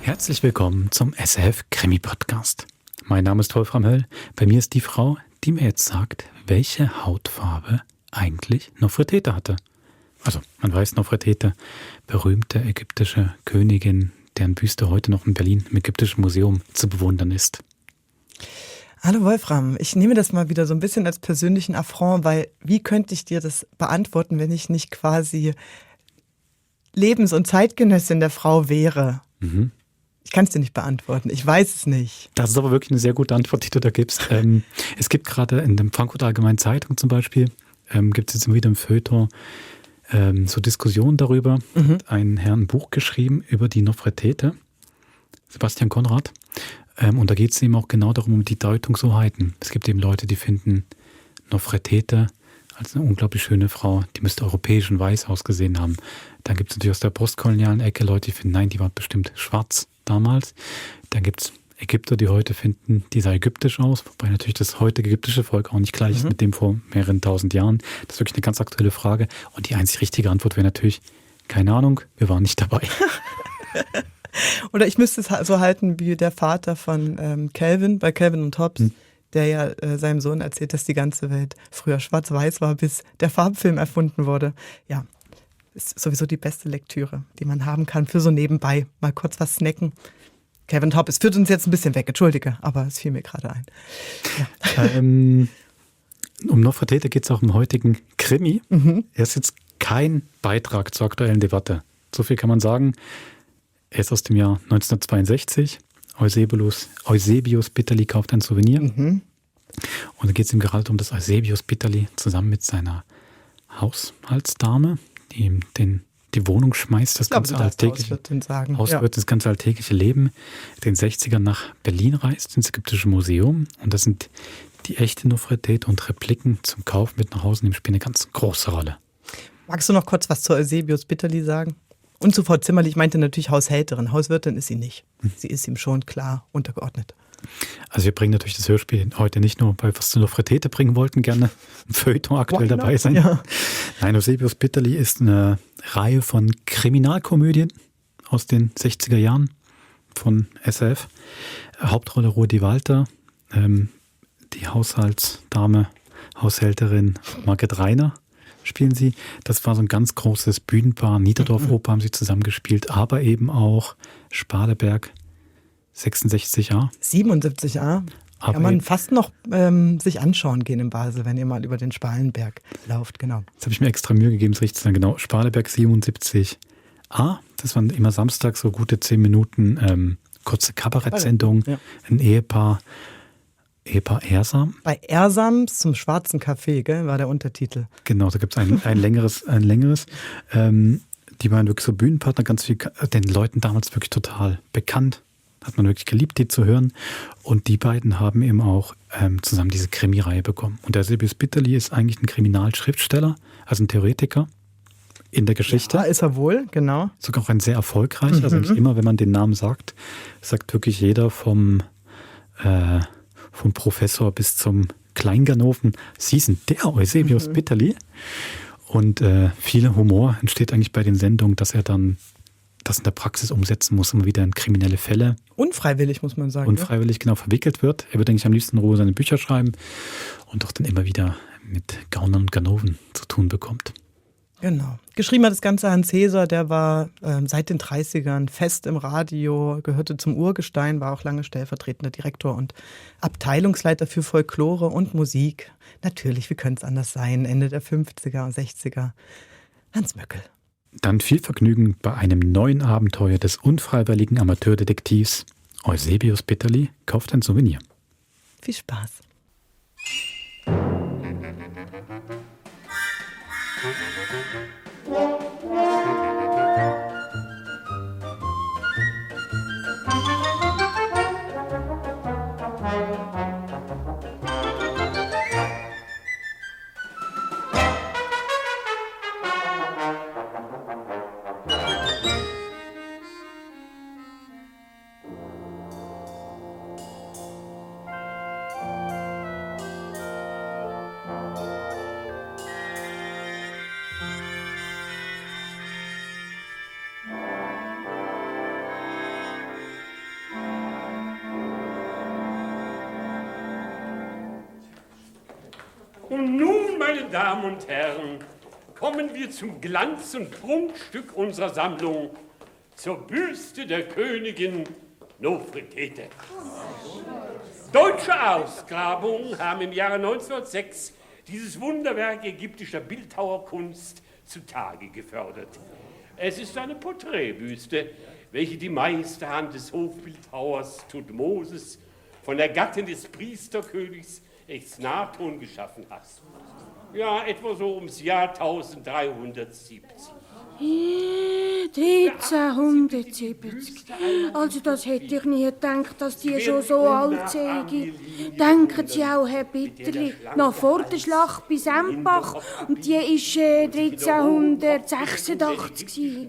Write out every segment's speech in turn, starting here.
Herzlich willkommen zum SRF Krimi Podcast. Mein Name ist Wolfram Höll. Bei mir ist die Frau, die mir jetzt sagt, welche Hautfarbe eigentlich Nofretete hatte. Also, man weiß, Nofretete, berühmte ägyptische Königin, deren Büste heute noch in Berlin im Ägyptischen Museum zu bewundern ist. Hallo Wolfram, ich nehme das mal wieder so ein bisschen als persönlichen Affront, weil wie könnte ich dir das beantworten, wenn ich nicht quasi Lebens- und Zeitgenössin der Frau wäre? Ich kann es dir nicht beantworten, ich weiß es nicht. Das ist aber wirklich eine sehr gute Antwort, die du da gibst. Es gibt gerade in der Frankfurter Allgemeinen Zeitung zum Beispiel, gibt es jetzt immer wieder im Feuilleton so Diskussionen darüber. Hat ein Herr ein Buch geschrieben über die Nofretete, Sebastian Konrad. Und da geht es eben auch genau darum, um die Deutungshoheiten. Es gibt eben Leute, die finden Nofretete als eine unglaublich schöne Frau, die müsste europäisch und weiß ausgesehen haben. Dann gibt es natürlich aus der postkolonialen Ecke Leute, die finden, nein, die war bestimmt schwarz damals. Dann gibt es Ägypter, die heute finden, die sah ägyptisch aus, wobei natürlich das heutige ägyptische Volk auch nicht gleich ist mit dem vor mehreren tausend Jahren. Das ist wirklich eine ganz aktuelle Frage. Und die einzig richtige Antwort wäre natürlich, keine Ahnung, wir waren nicht dabei. Oder ich müsste es so halten wie der Vater von Calvin, bei Calvin und Hobbes, der ja seinem Sohn erzählt, dass die ganze Welt früher schwarz-weiß war, bis der Farbfilm erfunden wurde. Ja, ist sowieso die beste Lektüre, die man haben kann für so nebenbei. Mal kurz was snacken. Calvin und Hobbes, es führt uns jetzt ein bisschen weg, entschuldige, aber es fiel mir gerade ein. Ja. Um Nofretete geht es auch im heutigen Krimi. Er ist jetzt kein Beitrag zur aktuellen Debatte. So viel kann man sagen. Er ist aus dem Jahr 1962. Eusebius Bitterli kauft ein Souvenir. Und da geht es ihm gerade um das Eusebius Bitterli zusammen mit seiner Haushaltsdame, die ihm die Wohnung schmeißt, das ganze alltägliche Leben, den 60ern nach Berlin reist, ins Ägyptische Museum. Und das sind die echte Nofretete und Repliken zum Kauf mit nach Hause nehmen, spielen eine ganz große Rolle. Magst du noch kurz was zu Eusebius Bitterli sagen? Und zu Frau Zimmerli, ich meinte natürlich Haushälterin. Hauswirtin ist sie nicht. Sie ist ihm schon klar untergeordnet. Also wir bringen natürlich das Hörspiel heute nicht nur, weil wir was zu Nofretete bringen wollten, gerne im Feuilleton aktuell dabei sein. Ja. Nein, Eusebius Bitterli ist eine Reihe von Kriminalkomödien aus den 60er Jahren von SRF. Hauptrolle Rudi Walter, die Haushälterin Margit Reiner spielen sie. Das war so ein ganz großes Bühnenpaar. Niederdorf-Oper haben sie zusammengespielt, aber eben auch Spaleberg 66a. 77a. Kann man fast noch sich anschauen gehen in Basel, wenn ihr mal über den Spalenberg lauft, genau. Jetzt habe ich mir extra Mühe gegeben, es richtig zu sagen. Genau, Spaleberg 77a. Das waren immer Samstag so gute 10 Minuten kurze Kabarettsendungen. Ja. Ein Ehepaar Ersam. Bei Ersams zum schwarzen Café, gell, war der Untertitel. Genau, da gibt es ein längeres. Die waren wirklich so Bühnenpartner, ganz viel, den Leuten damals wirklich total bekannt. Hat man wirklich geliebt, die zu hören. Und die beiden haben eben auch zusammen diese Krimireihe bekommen. Und der Eusebius Bitterli ist eigentlich ein Kriminalschriftsteller, also ein Theoretiker in der Geschichte. Ja, ist er wohl, genau. Sogar auch ein sehr erfolgreicher. Also nicht immer, wenn man den Namen sagt wirklich jeder vom Professor bis zum Kleinganoven, Sie sind der Eusebius Bitterli. Und viel Humor entsteht eigentlich bei den Sendungen, dass er dann das in der Praxis umsetzen muss, immer wieder in kriminelle Fälle. Unfreiwillig, muss man sagen. Unfreiwillig, genau, verwickelt wird. Er wird eigentlich am liebsten in Ruhe seine Bücher schreiben und doch dann immer wieder mit Gaunern und Ganoven zu tun bekommt. Genau. Geschrieben hat das Ganze Hans Heser, der war seit den 30ern fest im Radio, gehörte zum Urgestein, war auch lange stellvertretender Direktor und Abteilungsleiter für Folklore und Musik. Natürlich, wie könnte es anders sein, Ende der 50er und 60er. Hans Möckel. Dann viel Vergnügen bei einem neuen Abenteuer des unfreiwilligen Amateurdetektivs Eusebius Bitterli kauft ein Souvenir. Viel Spaß. Und nun, meine Damen und Herren, kommen wir zum Glanz- und Prunkstück unserer Sammlung, zur Büste der Königin Nofretete. Deutsche Ausgrabungen haben im Jahre 1906 dieses Wunderwerk ägyptischer Bildhauerkunst zutage gefördert. Es ist eine Porträtbüste, welche die Meisterhand des Hofbildhauers Thutmosis von der Gattin des Priesterkönigs Echnaton geschaffen hat. Ja, etwa so ums Jahr 1370. 1370. Also das hätte ich nie gedacht, dass die schon so alt seien. Denken Sie auch, Herr Bitterli, noch vor der Schlacht bei Sempach. Und die war 1386.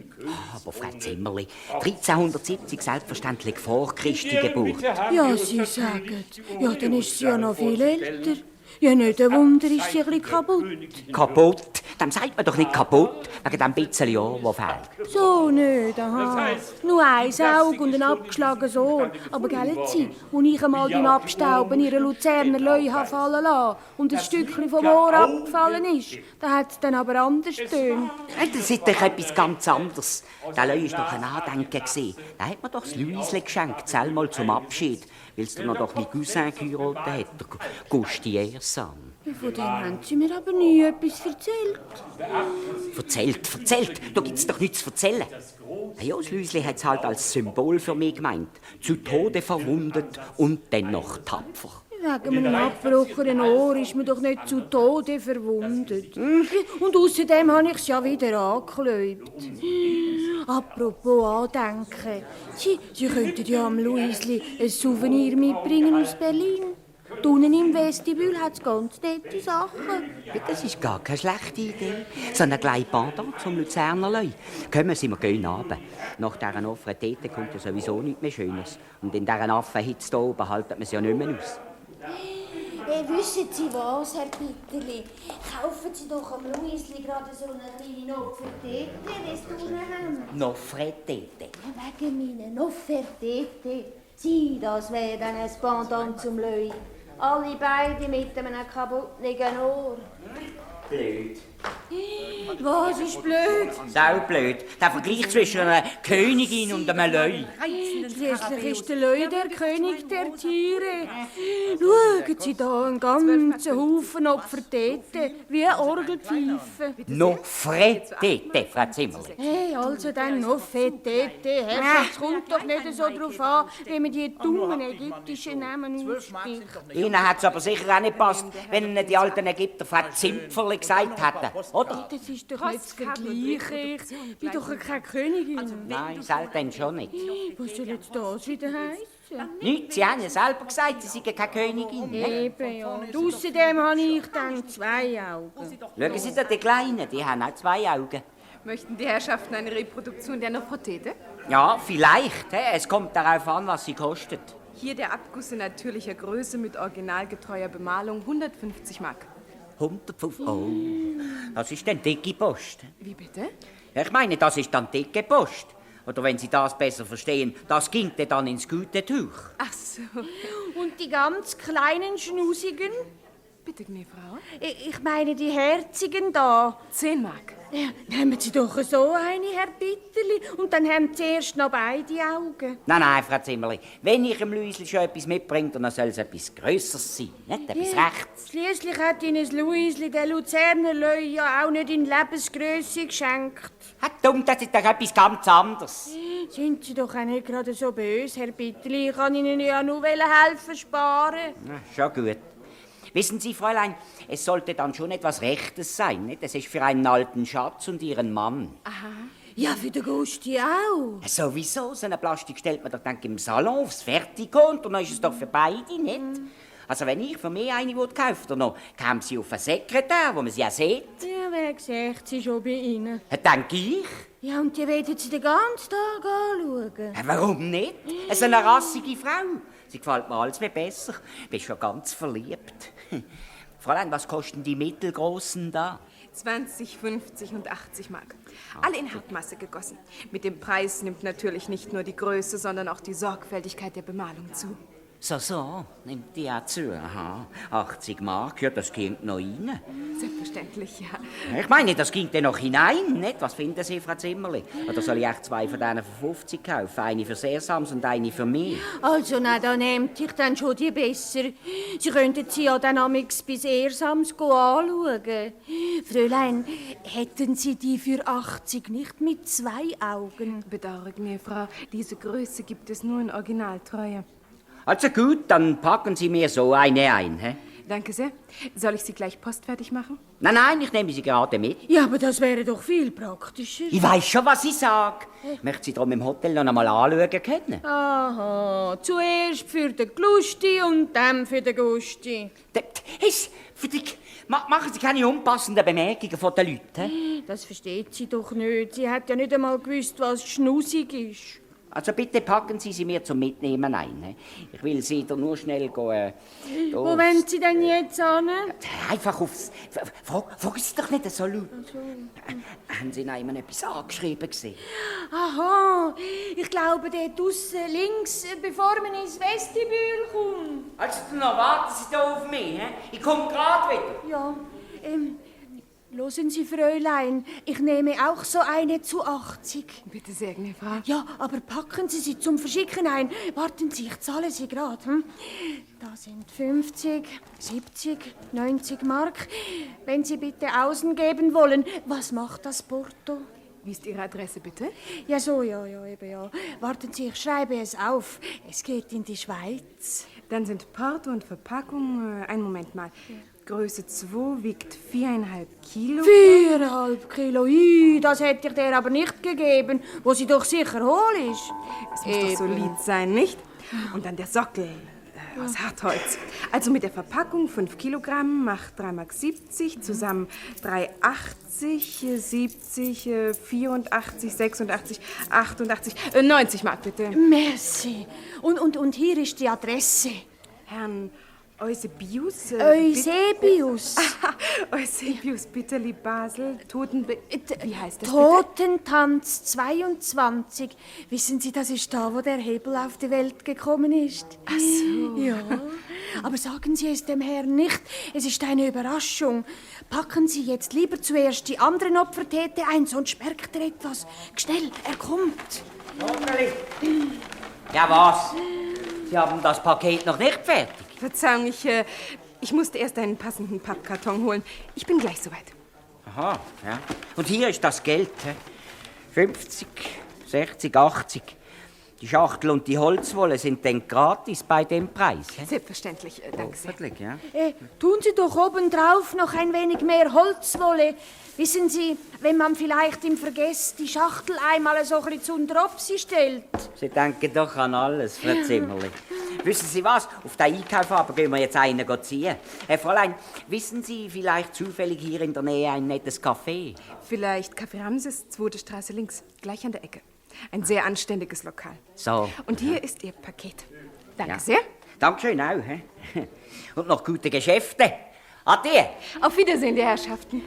Aber Frau Zimmerli, 1370 selbstverständlich vor Christi Geburt. Ja, Sie sagen. Ja, dann ist sie ja noch viel älter. Ja, nicht ein Wunder, ist sie ein bisschen kaputt. Kaputt? Dem sagt man doch nicht kaputt, wegen dem bisschen Ohr, das fehlt. So nicht, aha. Nur ein Auge und ein abgeschlagenes Ohr. Aber gell Sie, als ich einmal beim Abstauben ihre Luzerner Löi fallen lassen und ein Stückchen vom Ohr abgefallen ist, da hat es dann aber anders getönt. Das ist doch etwas ganz anderes. Der Löi war doch ein Andenken. Da hat man doch das Luisle geschenkt, selber zum Abschied, weil es dann doch mein Cousin geheiratet hat, der Gusti Ersan. Von dem haben Sie mir aber nie etwas erzählt. Erzählt? Da gibt's doch nichts zu erzählen. Ja, das Lüsli hat es halt als Symbol für mich gemeint. Zu Tode verwundet und dennoch tapfer. Wegen einem abgebrochenen Ohr ist man doch nicht zu Tode verwundet. Und außerdem habe ich es ja wieder angeklebt. Apropos Andenken. Sie könnten ja am Luisli ein Souvenir mitbringen aus Berlin. Unten im Vestibül hat es ganz nette Sachen. Das ist gar keine schlechte Idee. So ein kleines Pendant zum Luzerner Löi. Kommen Sie, wir gehen runter. Nach dieser offenen Tete kommt ja sowieso nichts mehr Schönes. Und in dieser Affenhitze hier oben halten wir es ja nicht mehr aus. Wissen Sie was, Herr Bitterli? Kaufen Sie doch am Luisli gerade so eine kleine Noffertete, das unten haben. Nofretete? Wegen meiner Noffertete. Sie, das wäre dann ein Pendant zum Löi. Alle beide mit einem kaputten Ohr. Blöd. Was ist blöd? Sau blöd. Der Vergleich zwischen einer Königin und einem Löi. Schließlich ist der Löi der König der Tiere. Schauen Sie da, einen ganzen Haufen Opfertete, wie Orgelpfeifen. Nofretete, Frau Zimmerli. Hey, also dann Nofretete. Herr, es kommt doch nicht so drauf an, wie man die dummen ägyptischen Namen ausspricht. Ihnen hat es aber sicher auch nicht gepasst, wenn Ihnen die alten Ägypter Frau Zimpferli gesagt hätten, oder? Das ist doch nicht zu vergleichen. Ich bin doch keine Königin. Nein, selten schon nicht. Was soll jetzt das wieder heissen? Nichts, Sie haben ja selber gesagt, Sie seien keine Königin. Eben, ja. Und außerdem habe ich dann 2 Augen. Schauen Sie da, die Kleinen, die haben auch 2 Augen. Möchten die Herrschaften eine Reproduktion der Nofretete? Ja, vielleicht. Es kommt darauf an, was sie kostet. Hier der Abguss in natürlicher Größe mit originalgetreuer Bemalung, 150 Mark. 150. Oh, das ist dann dicke Post. Wie bitte? Ja, ich meine, das ist dann dicke Post. Oder wenn Sie das besser verstehen, das ging dann ins gute Tuch. Ach so. Und die ganz kleinen Schnusigen? Bitte, Gnäfrau. Ich meine die herzigen da. 10 Mark. Ja, nehmen Sie doch so eine, Herr Bitterli, und dann haben Sie erst noch beide Augen. Nein, Frau Zimmerli. Wenn ich dem Luisli schon etwas mitbringe, dann soll es etwas Grösseres sein, nicht etwas Rechtes. Schliesslich hat Ihnen das Luisli der Luzerner Löi ja auch nicht in Lebensgröße geschenkt. Dumm, das ist doch etwas ganz anderes. Sind Sie doch auch nicht gerade so böse, Herr Bitterli. Ich kann Ihnen ja nur helfen sparen. Na, schon gut. Wissen Sie, Fräulein, es sollte dann schon etwas Rechtes sein, nicht? Es ist für einen alten Schatz und Ihren Mann. Aha. Ja, für den Gusti auch. Sowieso, so eine Plastik stellt man doch dann im Salon aufs Fertigo und dann ist es doch für beide, nicht? Also wenn ich für mich eine kaufen würde, dann käme sie auf einen Sekretär, wo man sie ja sieht. Ja, wer sieht sie schon bei Ihnen? Denke ich. Ja, und die werden Sie den ganzen Tag anschauen. Warum nicht? Es ist eine rassige Frau. Sie gefällt mir alles viel besser. Ich bin schon ganz verliebt. Fräulein, was kosten die mittelgroßen da? 20, 50 und 80 Mark. Alle in Hartmasse gegossen. Mit dem Preis nimmt natürlich nicht nur die Größe, sondern auch die Sorgfältigkeit der Bemalung zu. So, nimmt die auch zu. Aha, 80 Mark, ja, das geht noch rein. Selbstverständlich, ja. Ich meine, das ging dann noch hinein, nicht? Was finden Sie, Frau Zimmerli? Oder soll ich echt 2 von denen für 50 kaufen? Eine für Sesams und eine für mich? Also, nein, da nehmt ich dann schon die besser. Sie könnten sie ja dann amix bei Sersams anschauen. Fräulein, hätten Sie die für 80 nicht mit 2 Augen? Bedauere mir, Frau, diese Größe gibt es nur in Originaltreue. Also gut, dann packen Sie mir so eine ein, hä? Danke sehr. Soll ich sie gleich postfertig machen? Nein, ich nehme sie gerade mit. Ja, aber das wäre doch viel praktischer. Ich weiss schon, was ich sage. Ich möchte Sie darum im Hotel noch einmal anschauen können. Aha, zuerst für den Glusti und dann für den Gusti. Machen Sie keine unpassenden Bemerkungen von den Leuten. Hä? Das versteht sie doch nicht. Sie hat ja nicht einmal gewusst, was schnussig ist. Also bitte packen Sie sie mir zum Mitnehmen ein. Hä? Ich will Sie da nur schnell gehen. Wo wollen Sie denn jetzt hin? Einfach aufs... Fragen Sie doch nicht so laut. Haben Sie noch jemand etwas angeschrieben gesehen? Aha, ich glaube, dort draussen links, bevor man ins Vestibül kommt. Also noch warten Sie da auf mich. Hä? Ich komme gerade wieder. Ja, hören Sie, Fräulein, ich nehme auch so eine zu 80. Bitte sehr, gnädige Frau. Ja, aber packen Sie sie zum Verschicken ein. Warten Sie, ich zahle sie gerade. Da sind 50, 70, 90 Mark. Wenn Sie bitte außen geben wollen, was macht das Porto? Wie ist Ihre Adresse, bitte? Ja, so, ja, eben, ja. Warten Sie, ich schreibe es auf. Es geht in die Schweiz. Dann sind Porto und Verpackung, einen Moment mal. Größe 2 wiegt 4,5 Kilo. 4,5 Kilo, das hätte ich dir aber nicht gegeben, wo sie doch sicher hohl ist. Es muss doch solid sein, nicht? Und dann der Sockel aus Hartholz. Also mit der Verpackung 5 Kilogramm macht 3,70 Mark, zusammen 3,80, 70, 84, 86, 88, 90 Mark, bitte. Merci. Und hier ist die Adresse. Herrn Eusebius. Eusebius. Eusebius, Bitterli, Basel, wie heißt das Totentanz 22. Wissen Sie, das ist da, wo der Hebel auf die Welt gekommen ist. Ach so. Ja. Aber sagen Sie es dem Herrn nicht. Es ist eine Überraschung. Packen Sie jetzt lieber zuerst die anderen Opfertäte ein, sonst merkt er etwas. Schnell, er kommt. Onkel. Ja, was? Sie haben das Paket noch nicht fertig. Verzeihung, ich musste erst einen passenden Pappkarton holen. Ich bin gleich soweit. Aha, ja. Und hier ist das Geld. 50, 60, 80. Die Schachtel und die Holzwolle sind dann gratis bei dem Preis. Selbstverständlich, danke sehr. Ja. Tun Sie doch obendrauf noch ein wenig mehr Holzwolle. Wissen Sie, wenn man vielleicht im Vergess die Schachtel einmal so ein bisschen zu Dropsi stellt. Sie denken doch an alles, Frau Zimmerli. Wissen Sie was? Auf den Einkauf aber gehen wir jetzt einen ziehen. Fräulein, wissen Sie vielleicht zufällig hier in der Nähe ein nettes Café? Vielleicht Café Ramses, 2. Straße links, gleich an der Ecke. Ein sehr anständiges Lokal. So. Und hier ist Ihr Paket. Danke sehr. Dankeschön auch. Und noch gute Geschäfte. Ade. Auf Wiedersehen, die Herrschaften.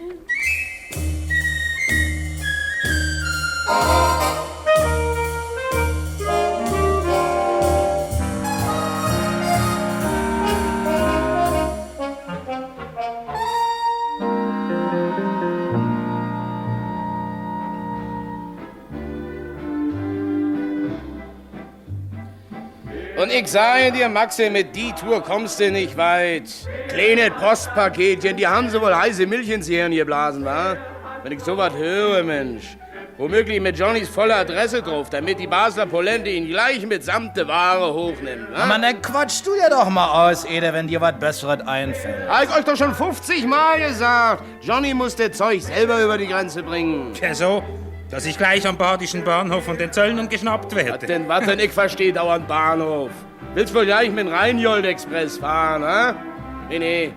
Und ich sage dir, Maxi, mit die Tour kommst du nicht weit. Kleine Postpaketchen, die haben so wohl heiße Milch ins Hirn geblasen, wa? Wenn ich sowas höre, Mensch. Womöglich mit Johnnys voller Adresse drauf, damit die Basler Polente ihn gleich mitsamt der Ware hochnimmt, wa? Mann, dann quatschst du ja doch mal aus, Ede, wenn dir was Besseres einfällt. Hab ich euch doch schon 50 Mal gesagt. Johnny muss das Zeug selber über die Grenze bringen. Ja, so, dass ich gleich am badischen Bahnhof von den Zöllnern geschnappt werde. Was denn ich verstehe dauernd Bahnhof. Willst wohl gleich mit dem Rheinjold-Express fahren, ha? Nee.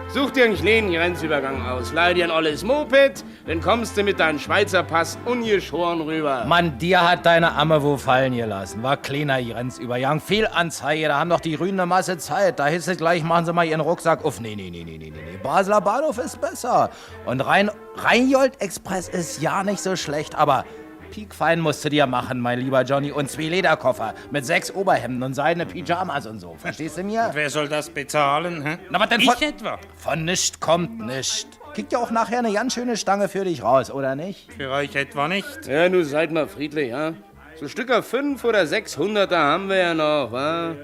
Such dir einen kleinen Grenzübergang aus, leih dir ein olles Moped, dann kommst du mit deinem Schweizer Pass ungeschoren rüber. Mann, dir hat deine Amme wo fallen gelassen. War kleiner Grenzübergang, viel Anzeige, da haben doch die Grünen eine Masse Zeit. Da hieß es gleich, machen sie mal ihren Rucksack auf. Nee. Basler Bahnhof ist besser. Und Rheinjold-Express ist ja nicht so schlecht, aber Piekfein musst du dir machen, mein lieber Johnny. Und 2 Lederkoffer mit 6 Oberhemden und seidene Pyjamas und so. Verstehst du mir? Und wer soll das bezahlen? Hä? Na, was denn Ich etwa? Von nischt kommt nischt. Kriegt ja auch nachher eine ganz schöne Stange für dich raus, oder nicht? Für euch etwa nicht. Ja, nun seid mal friedlich, ja? So Stücker 500 oder 600er haben wir ja noch, wa?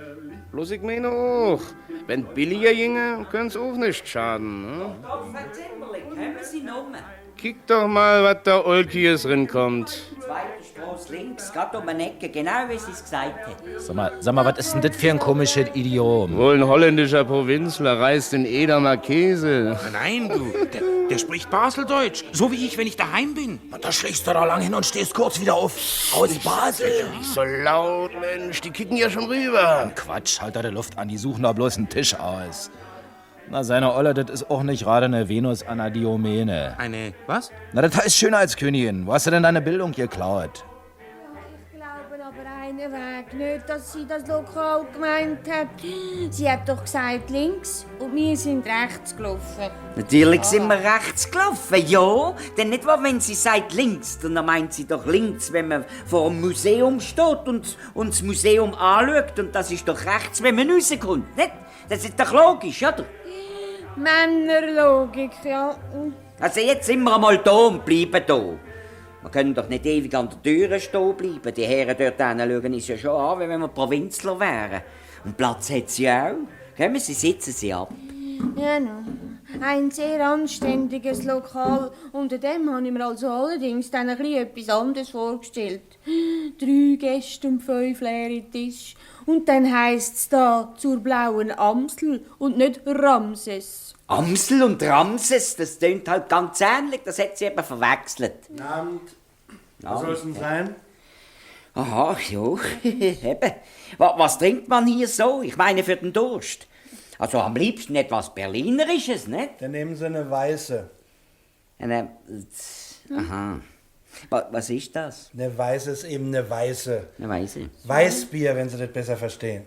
Bloß ich meine auch, wenn billiger ginge, können's auch nicht schaden, ne? Doch, Zimmerli, kommen Sie noch. Kick doch mal, was da Olkies rinkommt. Zweite Straße links, gerade um eine Ecke, genau wie Sie es gesagt hat. Sag mal, was ist denn das für ein komisches Idiom? Wohl ein holländischer Provinzler reist in Edamer Käse. Nein, du, der spricht Baseldeutsch. So wie ich, wenn ich daheim bin. Da schlägst du da lang hin und stehst kurz wieder auf. Aus Basel. Nicht so laut, Mensch, die kicken ja schon rüber. Quatsch, halt da die Luft an, die suchen da bloß einen Tisch aus. Na, seine Olle, das ist auch nicht gerade eine Venus-Anadyomene. Eine, was? Na, das heißt Schönheitskönigin. Wo hast du denn deine Bildung geklaut? Ich glaube aber einen Weg nicht, dass sie das Lokal gemeint hat. Sie hat doch gesagt links und wir sind rechts gelaufen. Natürlich sind wir rechts gelaufen, ja. Denn nicht wahr, wenn sie sagt links, dann meint sie doch links, wenn man vor dem Museum steht und das Museum anschaut. Und das ist doch rechts, wenn man rauskommt, nicht? Das ist doch logisch, oder? Männerlogik, ja. Also jetzt sind wir einmal da und bleiben da. Wir können doch nicht ewig an der Tür stehen bleiben. Die Herren dort schauen uns ja schon an, wie wenn wir Provinzler wären. Und Platz hat sie auch. Kommen Sie, sitzen Sie ab. Ja, no. Ein sehr anständiges Lokal. Unter dem habe ich mir also allerdings dann ein bisschen etwas anderes vorgestellt. 3 Gäste und 5 leere Tische. Und dann heisst's da zur blauen Amsel und nicht Ramses. Amsel und Ramses, das tönt halt ganz ähnlich. Das hat sie eben verwechselt. Guten Abend. Was soll es denn sein? Aha, ja, eben. Was trinkt man hier so? Ich meine für den Durst. Also am liebsten etwas Berlinerisches, nicht? Dann nehmen Sie eine weiße. Aha. Was ist das? Eine weiße ist eben eine weiße. Eine weiße? Weißbier, wenn Sie das besser verstehen.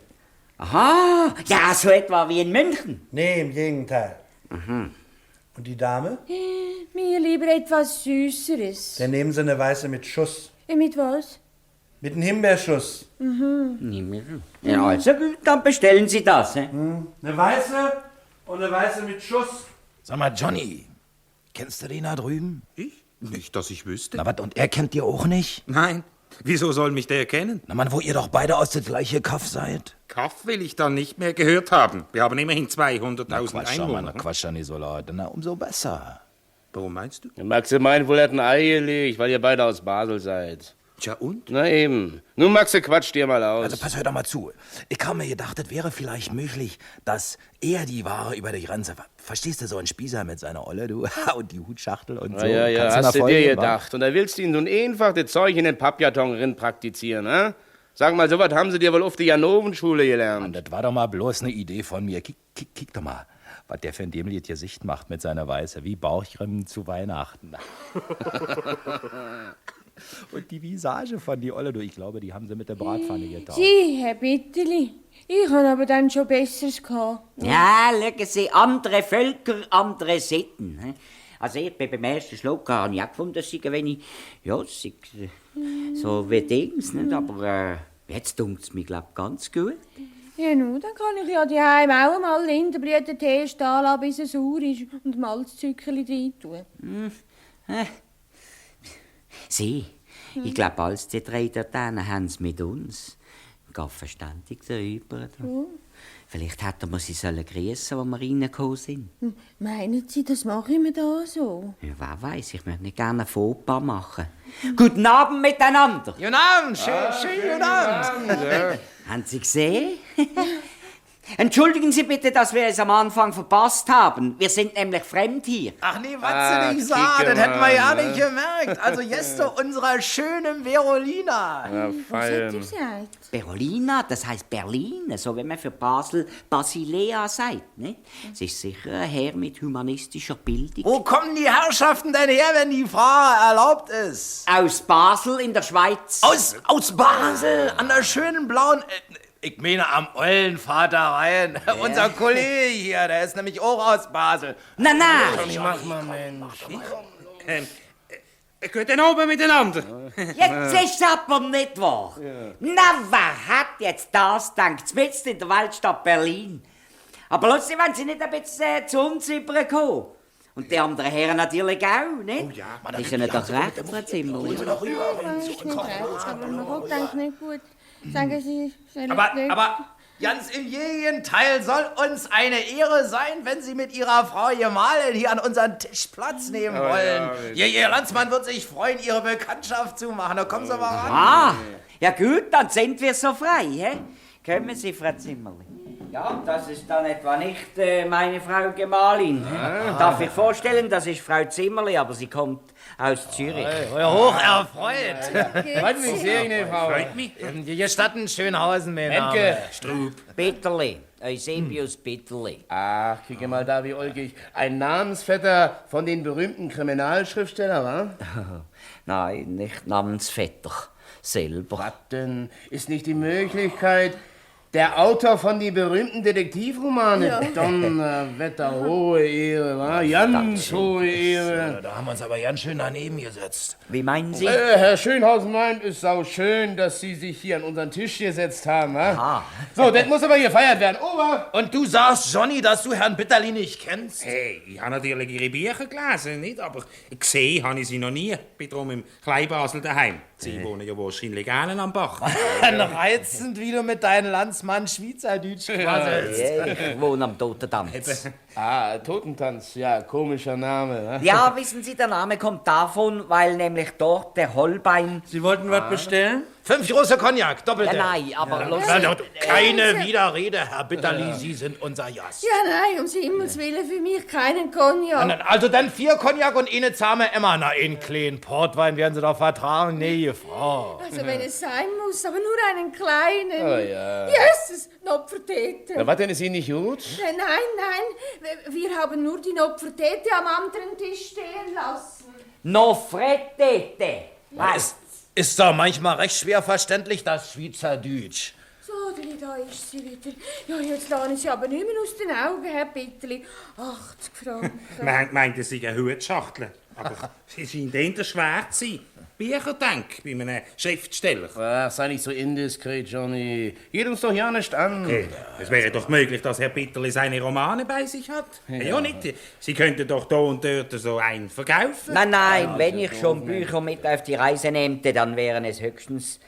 Aha, ja, so etwa wie in München. Nee, im Gegenteil. Aha. Und die Dame? Mir lieber etwas Süßeres. Dann nehmen Sie eine weiße mit Schuss. Mit was? Mit einem Himbeerschuss. Ja, also gut, dann bestellen Sie das. Eine weiße und eine weiße mit Schuss. Sag mal, Johnny, kennst du den da drüben? Ich? Nicht, dass ich wüsste. Na, was, und er kennt dir auch nicht? Nein. Wieso soll mich der kennen? Na, Mann, wo ihr doch beide aus der gleiche Kaff seid. Kaff will ich dann nicht mehr gehört haben. Wir haben immerhin 200.000 Einwohner. Quatsch doch nicht so laut. Na, umso besser. Warum meinst du? Maxe meint wohl, er hat ein Ei gelegt, weil ihr beide aus Basel seid. Tja, und? Na eben. Nun, Maxe, quatsch dir mal aus. Also pass, hör doch mal zu. Ich habe mir gedacht, es wäre vielleicht möglich, dass er die Ware über die Grenze... Verstehst du, so ein Spießer mit seiner Olle, du? Und die Hutschachtel und so. Ja, Kannst hast du nach dir Folge, gedacht. Und da willst du ihn nun einfach das Zeug in den Pappkarton rin praktizieren, ne? Sag mal, sowas haben sie dir wohl auf der Janovenschule gelernt. Mann, das war doch mal bloß eine Idee von mir. Kick doch mal, was der für ein dämliches Gesicht macht mit seiner Weiße. Wie Bauchcreme zu Weihnachten. Und die Visage von die Olle, du, ich glaube, die haben sie mit der Bratpfanne getaucht. Sie, Herr Bitterli. Ich habe aber dann schon Besseres gehabt. Ja, schauen Sie, andere Völker, andere Sitten. He? Also ich beim ersten Schluck habe ich auch gefunden, dass sie ein wenig, ja, so wie Dings, nicht? Aber jetzt dunkt es mir, glaube ich, ganz gut. Ja, nun, dann kann ich ja daheim auch mal Lindenblütentee stehen lassen, bis er sauer ist und Malzzuckerli rein tun. Sie, ich glaube, als die 3 dort haben sie mit uns ganz verständig darüber. Vielleicht hätten wir sie grüßen, als wir reingekommen sind. Meinen Sie, das mache ich mir da so? Ja, wer weiß, ich möchte nicht gerne ein Fauxpas machen. Guten Abend miteinander. Guten Abend, schönen guten Abend. Haben Sie gesehen? Entschuldigen Sie bitte, dass wir es am Anfang verpasst haben. Wir sind nämlich fremd hier. Ach nee, was du nicht sagst, das hätten wir ja nicht gemerkt. Also jetzt zu unserer schönen Berolina. Ja, fein. Berolina, das heißt Berlin, so wie man für Basel Basilea sagt. Nicht? Sie ist sicher ein Herr mit humanistischer Bildung. Wo kommen die Herrschaften denn her, wenn die Frage erlaubt ist? Aus Basel in der Schweiz. Aus Basel, an der schönen blauen... Ich meine am Eulenvater rein. Unser Kollege hier, der ist nämlich auch aus Basel. Na, Mach mal, Mensch. Geht dann oben miteinander. Jetzt ist es aber nicht wahr. Na, wer hat jetzt das gedacht? Mitten in der Weltstadt Berlin. Aber lustig, wenn Sie nicht ein bisschen zu uns rüberkommen. Und die anderen Herren natürlich auch, nicht? Oh ja. Ist Ihnen doch recht, Frau Zimmerli? Ich weiß nicht recht, aber mir kommt eigentlich nicht gut. Sagen Sie, Aber ganz im Gegenteil soll uns eine Ehre sein, wenn Sie mit Ihrer Frau Gemahlin hier an unseren Tisch Platz nehmen wollen. Ihr Landsmann wird sich freuen, Ihre Bekanntschaft zu machen. Da kommen Sie mal ran. Ah, ja gut, dann sind wir so frei, hä? Kommen Sie, Frau Zimmerli. Ja, das ist dann etwa nicht meine Frau Gemahlin. Darf ich vorstellen, das ist Frau Zimmerli, aber sie kommt aus Zürich. Hoch erfreut. Freut mich sehr, Ihne Frau. Freut mich. Hier Statten Schönhausen, mein Entke. Name. Strub. Bitterli, Eusebius Bitterli. Ach, gucke mal da, wie ulkig. Ein Namensvetter von den berühmten Kriminalschriftstellern, wa? Nein, nicht Namensvetter, selber. Was denn? Ist nicht die Möglichkeit, der Autor von den berühmten Detektivromanen? Donnerwetter, hohe Ehre, wa? Ganz hohe Ehre. Da haben wir uns aber ganz schön daneben gesetzt. Wie meinen Sie? Herr Schönhausen meint, es sau schön, dass Sie sich hier an unseren Tisch gesetzt haben, wa? Ah. So, das muss aber gefeiert werden. Ober! Und du sagst, Johnny, dass du Herrn Bitterli nicht kennst? Hey, ich habe natürlich Ihre Bücher gelesen, nicht? Aber gesehen habe ich sie noch nie. Ich bin drum im Kleinbasel daheim. Sie wohnen ja wahrscheinlich gerne am Bach. Reizend, wie du mit deinem Landsmann Schweizerdeutsch quasselst. Ich wohne am Totentanz. Ah, Totentanz, ja, komischer Name, wa? Ja, wissen Sie, der Name kommt davon, weil nämlich dort der Holbein... Sie wollten was bestellen? 5 große Cognac, doppelte. Ja, nein, aber los. Keine Widerrede, Herr Bitterli, Sie sind unser Gast. Ja, nein, um Himmels Willen, für mich keinen Cognac. Also dann 4 Cognac und eine zahme Emma. Na, einen kleinen Portwein werden Sie doch vertragen. Nee, Frau. Also wenn es sein muss, aber nur einen kleinen. Oh ja. Jesus, Nopfertete. Na, was denn, ist Ihnen nicht gut? Nein, wir haben nur die Nopfertete am anderen Tisch stehen lassen. Nofretete. Was? Ist doch manchmal recht schwer verständlich, das Schweizerdeutsch. So, da ist sie wieder. Ja, jetzt lasse ich sie aber nicht mehr aus den Augen, Herr Bitterli. 80 Franken. Meint, es sei eine Hutschachtel. Aber sie scheint eher schwer zu sein. Bücher, denk, bei einem Schriftsteller. Ach, sei nicht so indiskret, Johnny. Geht uns doch ja nicht an. Okay. Es wäre doch möglich, dass Herr Bitterli seine Romane bei sich hat. Ja, nicht. Sie könnten doch da und dort so einen verkaufen. Nein, wenn ich schon Bücher mit auf die Reise nehmte, dann wären es höchstens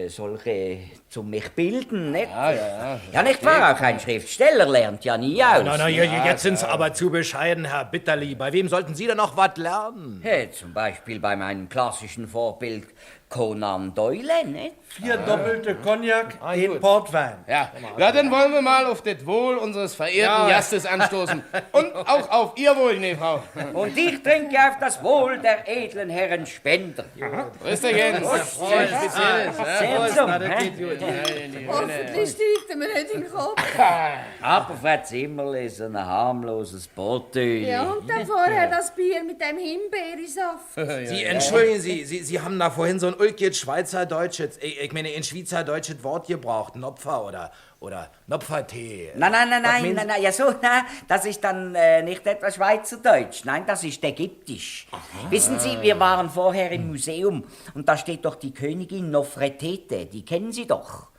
solche zum mich bilden, nicht? Ja, nicht wahr? Auch ein Schriftsteller lernt ja nie aus. Na, jetzt sind's aber zu bescheiden, Herr Bitterli. Bei wem sollten Sie denn noch was lernen? Hey, zum Beispiel bei meinem klassischen Vorbild Conan Doyle, nicht? 4 doppelte Cognac, ein Portwein. Ja, dann wollen wir mal auf das Wohl unseres verehrten Gastes anstoßen. Und auch auf Ihr Wohl, ne Frau. Und ich trinke auf das Wohl der edlen Herren Spender. Grüß dich, Jens. Seltsam, Hoffentlich steigt mir nicht in den Kopf. Aber Frau Zimmerli ist ein harmloses Porteuil. Ja, und dann vorher das Bier mit dem Himbeersaft. Sie entschuldigen, Sie haben da vorhin so ein ulkiges Schweizerdeutsches, ich meine, ein Schweizerdeutsches Wort gebraucht, Nopfer oder Nopfertee. Nein, ja so, das ist dann nicht etwa Schweizerdeutsch, nein, das ist ägyptisch. Wissen Sie, wir waren vorher im Museum und da steht doch die Königin Nofretete, die kennen Sie doch.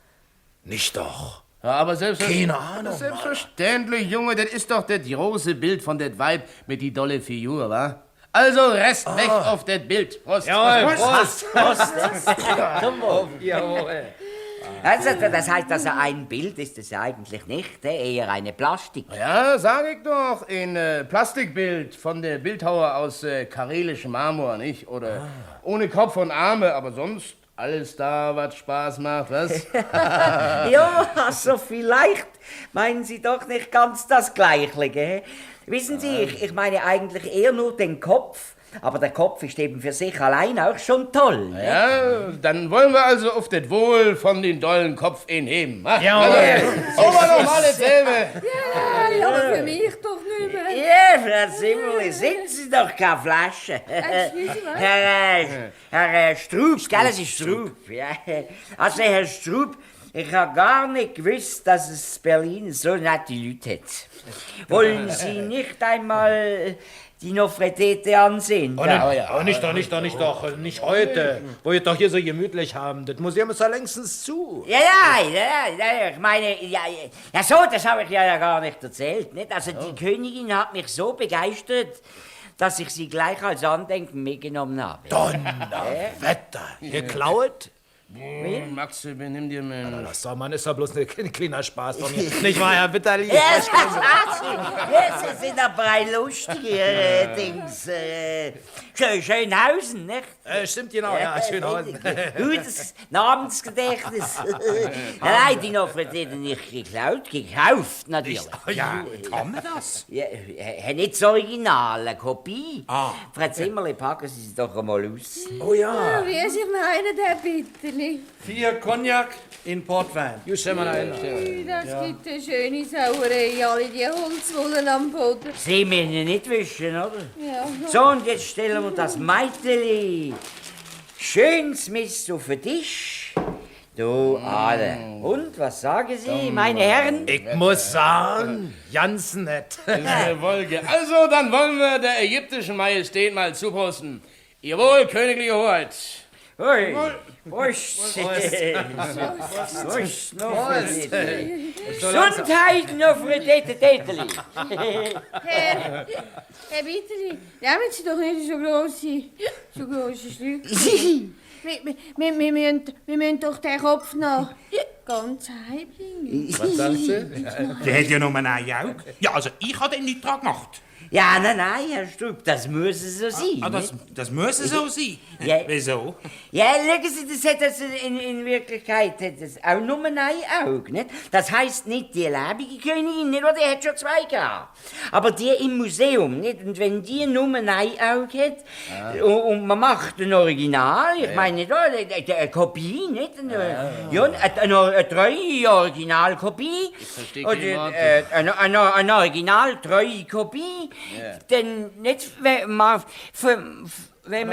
Nicht doch. Ja, aber Keine Ahnung. Selbstverständlich, Junge, das ist doch das große Bild von das Weib mit die dolle Figur, wa? Also, Rest weg auf das Bild. Prost. Jawohl, Prost. Jawohl. Also, das heißt, ein Bild ist es eigentlich nicht, eher eine Plastik. Ja, sag ich doch, ein Plastikbild von der Bildhauer aus karelischem Marmor, nicht? Oder ohne Kopf und Arme, aber sonst alles da, was Spaß macht, was? Ja, also vielleicht meinen Sie doch nicht ganz das Gleiche, gell? Wissen Sie, ich meine eigentlich eher nur den Kopf. Aber der Kopf ist eben für sich allein auch schon toll. Ne? Ja, dann wollen wir also auf das Wohl von den dollen Kopf heben. Ja, also, noch mal dasselbe. Ja, aber für mich doch nicht mehr. Ja, Frau Zimmerli, sind Sie doch keine Flasche. Herr Strub, gell, es ist Strub. Ja. Also, Herr Strub, Ich habe gar nicht gewusst, dass es Berlin so nette Leute hat. Wollen Sie nicht einmal die Nofretete ansehen? Oh, nicht heute, wo wir doch hier so gemütlich haben. Das Museum ist ja längstens zu. Ja, ich meine, ja, das habe ich ja gar nicht erzählt. Nicht? Also die Königin hat mich so begeistert, dass ich sie gleich als Andenken mitgenommen habe. Donnerwetter, geklaut? Max, benimm dir, Mensch. Das doch, Mann, ist doch bloß ein kleiner Spaß von mir. Nicht wahr, Herr Witterli? Ja, Sie sind aber ein lustiger Dings. Schönhausen, nicht? Stimmt genau, ja, Schönhausen. Gutes Namensgedächtnis. Nein, die Nofretete nicht geklaut, gekauft natürlich. Ja, kann man das? Ja, nicht das Original, eine Kopie. Frau Zimmerli, packen Sie es doch einmal aus. Oh ja. Wie Sie meinen, Herr Bitterli? 4 Cognac in Portwein. Das gibt eine schöne Sauerei, alle die Holzwollen am Boden. Sie müssen nicht wischen, oder? Ja. So, und jetzt stellen wir das Meiteli schöns Mist auf den Tisch. Du alle. Und, was sagen Sie, meine Herren? Ich muss sagen, ganz nett. Das ist eine Wolke. Also, dann wollen wir der ägyptischen Majestät mal zuposten. Ihr Wohl, königliche Hoheit. Hoi, Prost. Gesundheit noch für die Täteli. Herr Bitterli, nehmen Sie doch nicht so grosse Schlücke. Wir müssen doch den Kopf noch ganz heimbringen. Was sagst du? Der hat ja nur ein Auge. Ja, also ich habe den nicht dran gemacht. Ja, nein, Herr Strupp, das muss so sein. Das muss so sein? Ja. Wieso? Ja, schauen Sie, das hat das in Wirklichkeit hat das auch nur ein Auge, nicht? Das heisst nicht die lebendige Königin, nicht, oder? Die hat schon 2 gehabt. Aber die im Museum, nicht? Und wenn die nur ein Auge hat und man macht ein Original, ich meine, nicht, eine Kopie, nicht? Eine treue Originalkopie. Ich verstehe oder eine originaltreue Kopie. Ja. Denn nicht, wenn man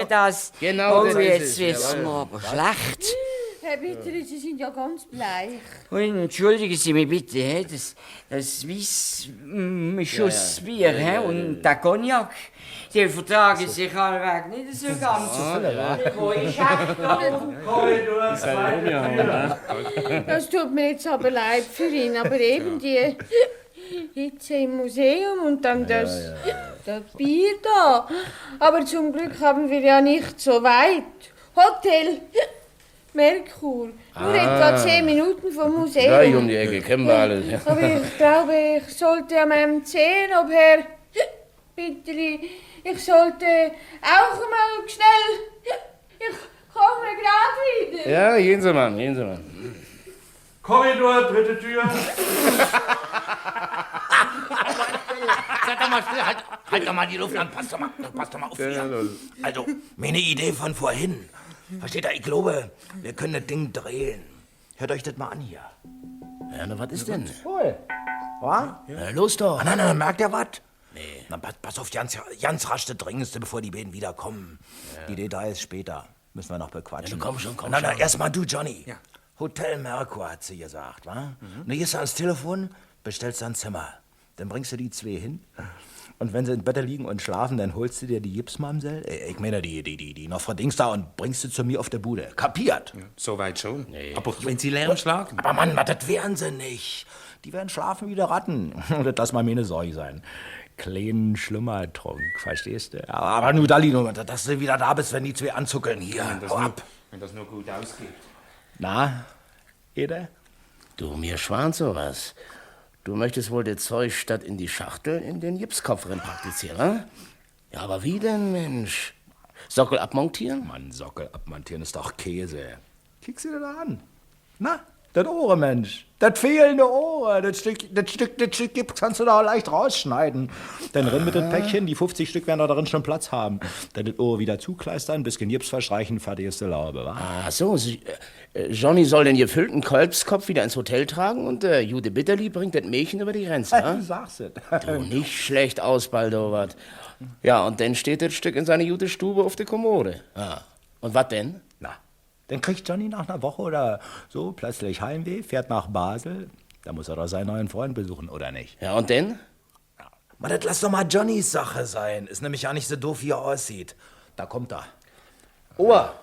das... Genau, das jetzt ist es, wissen wir jawohl. aber schlecht. Herr Bitterli, Sie sind ja ganz bleich. Und entschuldigen Sie mich bitte, he, das Schussbier und der Cognac, die vertragen sich allweg nicht so ganz. Das tut mir jetzt aber leid für ihn, aber eben die Hitze im Museum und dann das Bier da. Aber zum Glück haben wir ja nicht so weit. Hotel Merkur, nur etwa 10 Minuten vom Museum. Gleich um die Ecke, kennen wir alles. Ja. Aber ich glaube, ich sollte am M10, ob Herr Bitterli, ich sollte auch mal schnell, ich komme gerade wieder. Ja, gehen Sie mal, gehen Sie mal. Korridor, 3. Tür. Sag doch mal still, halt doch mal die Luft an, pass doch mal auf hier. Also, meine Idee von vorhin. Versteht ihr, ich glaube, wir können das Ding drehen. Hört euch das mal an hier. Ja, na, was ist denn? Voll. Was? Ja, los doch. Na, merkt ihr was? Nee. Na, pass auf, ganz rasch das Dringendste, bevor die beiden wiederkommen. Ja. Die Details später. Müssen wir noch bequatschen. Ja, komm schon. Na, erstmal du, Johnny. Ja. Hotel Merkur, hat sie gesagt, wa? Und du gehst ans Telefon, bestellst ein Zimmer. Dann bringst du die 2 hin. Und wenn sie im Bett liegen und schlafen, dann holst du dir die Gipsmamsel, ich meine die noch verdings da und bringst sie zu mir auf der Bude. Kapiert? Ja, soweit schon. Nee. Aber wenn sie Lärm schlagen? Aber Mann, das wären sie nicht. Die werden schlafen wie der Ratten. Das lass mal mir eine Sorge sein. Kleinen Schlummertrunk, verstehst du? Aber nur Dalli, dass du wieder da bist, wenn die 2 anzuckeln. Hier, hau ab. Wenn das nur gut ausgeht. Na, Ede? Du, mir schwant sowas. Du möchtest wohl das Zeug statt in die Schachtel in den Gipskopf rein praktizieren, hm? Ja, aber wie denn, Mensch? Sockel abmontieren? Mann, Sockel abmontieren ist doch Käse. Kick sie dir da an. Na, das Ohr, Mensch. Das fehlende Ohr. Das Stück Gips kannst du da leicht rausschneiden. Dann renn mit dem Päckchen, die 50 Stück werden da drin schon Platz haben. Dann das Ohr wieder zukleistern, bisschen Gips verstreichen, fertig ist die Laube, wa? Ach so, Johnny soll den gefüllten Kolbskopf wieder ins Hotel tragen und Jude Bitterli bringt das Mädchen über die Grenze, Du sagst es. Du, nicht schlecht aus, Baldowat. Ja, und dann steht das Stück in seiner Jude Stube auf der Kommode. Ja. Und was denn? Na, Dann kriegt Johnny nach einer Woche oder so plötzlich Heimweh, fährt nach Basel. Da muss er doch seinen neuen Freund besuchen, oder nicht? Ja, und denn? Mann, das lass doch mal Johnnys Sache sein. Ist nämlich ja nicht so doof, wie er aussieht. Da kommt er. Ohr!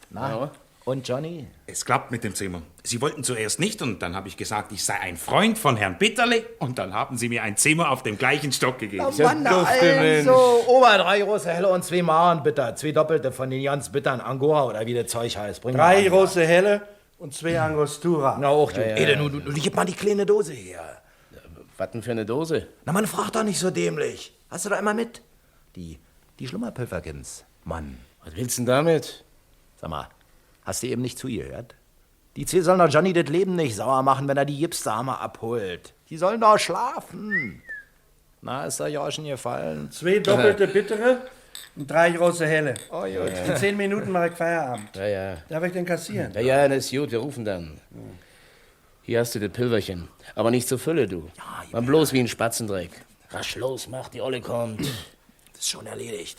Na, Ja. und Johnny? Es klappt mit dem Zimmer. Sie wollten zuerst nicht und dann habe ich gesagt, ich sei ein Freund von Herrn Bitterle und dann haben Sie mir ein Zimmer auf dem gleichen Stock gegeben. Oh Mann, also, Ober, 3 große Helle und 2 Maren, bitte. 2 doppelte von den ganz bittern Angora oder wie das Zeug heißt. Bring 3 große Helle und 2 Angostura. Na auch, du. Ede, du gib mal die kleine Dose her. Was denn für eine Dose? Na, man fragt doch nicht so dämlich. Hast du da immer mit? Die Schlummerpülverkins, Mann. Was willst du denn damit? Sag mal, hast du eben nicht zugehört? Die 2 sollen doch Johnny das Leben nicht sauer machen, wenn er die Gipsdame abholt. Die sollen doch schlafen. Na, ist da ja schon gefallen? 2 doppelte bittere und 3 große Helle. Oh, ja. In 10 Minuten mache ich Feierabend. Ja. Darf ich den kassieren? Ja, das ist gut, wir rufen dann. Hier hast du das Pilverchen. Aber nicht zur Fülle, du. Man bloß wie ein Spatzendreck. Rasch los, mach, die Olle kommt. Das ist schon erledigt.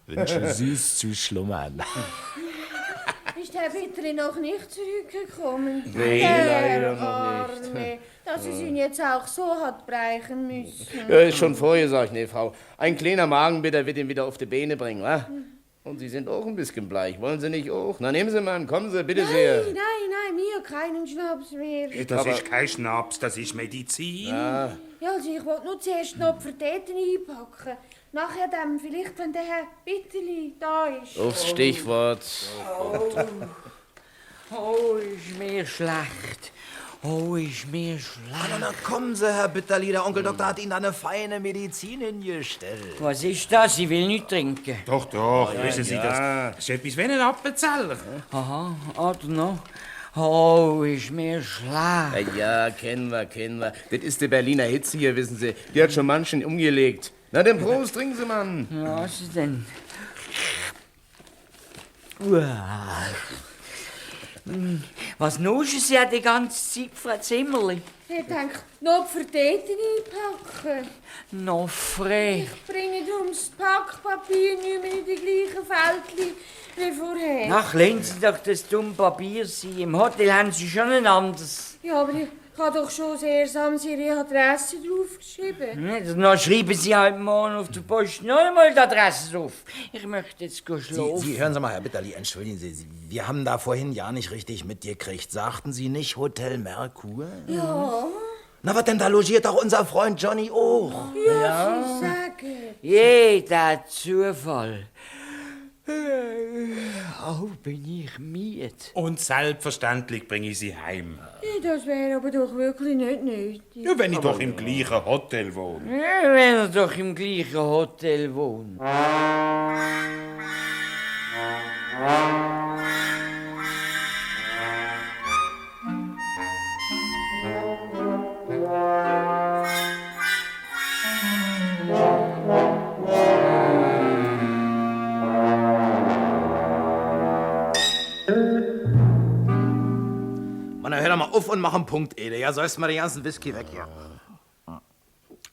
Wünsche süß zu schlummern. Ist Herr Bitterle noch nicht zurückgekommen? Nee, leider noch nicht. Arme, dass es ihn jetzt auch so hat brechen müssen. Ja, ist schon vorgesagt, ne, Frau. Ein kleiner Magenbitter wird ihn wieder auf die Beine bringen, wa? Und Sie sind auch ein bisschen bleich. Wollen Sie nicht auch? Na, nehmen Sie mal an, kommen Sie, bitte sehr. Nein, mir keinen Schnaps mehr. Das ist kein Schnaps, das ist Medizin. Ja, also ich wollte nur zuerst noch die Verteten einpacken. Nachher dann vielleicht, wenn der Herr Bitterle da ist. Aufs Stichwort. Oh, ist mir schlecht. Oh, ist mir schlecht. Na, kommen Sie, Herr Bitterli. Der Onkel Doktor hat Ihnen da eine feine Medizin hingestellt. Was ist das? Ich will nicht trinken. Doch, wissen Sie, das ist etwas wie ein Appenzeller. Aha, oder noch? Oh, ist mir schlecht. Ja, kennen wir. Das ist die Berliner Hitze hier, wissen Sie. Die hat schon manchen umgelegt. Na, den Prost, trinken Sie, Mann. Ja, was ist denn? Was nuschen Sie ja die ganze Zeit, Frau Zimmerli? Ich denke, noch die Verteten einpacken. Noch frei. Ich bringe ums Packpapier nicht mehr in die gleichen Fältchen wie vorher. Ach, lassen Sie doch das dumme Papier sein. Im Hotel haben Sie schon ein anderes. Ja, aber ich habe doch schon sehr samt Ihre Adresse draufgeschrieben. Dann schreiben Sie halt morgen auf der Post noch einmal die Adresse drauf. Ich möchte jetzt schlafen. Sie hören Sie mal, Herr Bitterli, entschuldigen Sie, wir haben da vorhin ja nicht richtig mitgekriegt. Sagten Sie nicht Hotel Merkur? Ja. Na, was denn, da logiert doch unser Freund Johnny auch. Ja, Sie sagen. Jeder Zufall. Oh, bin ich müde. Und selbstverständlich bringe ich Sie heim. Ja, das wäre aber doch wirklich nicht nötig. Ja, wenn ich doch im gleichen Hotel wohne. Ja, wenn er doch im gleichen Hotel wohnt. Mann, hör doch mal auf und mach einen Punkt, Ede. Ja, sollst mal den ganzen Whisky weg hier.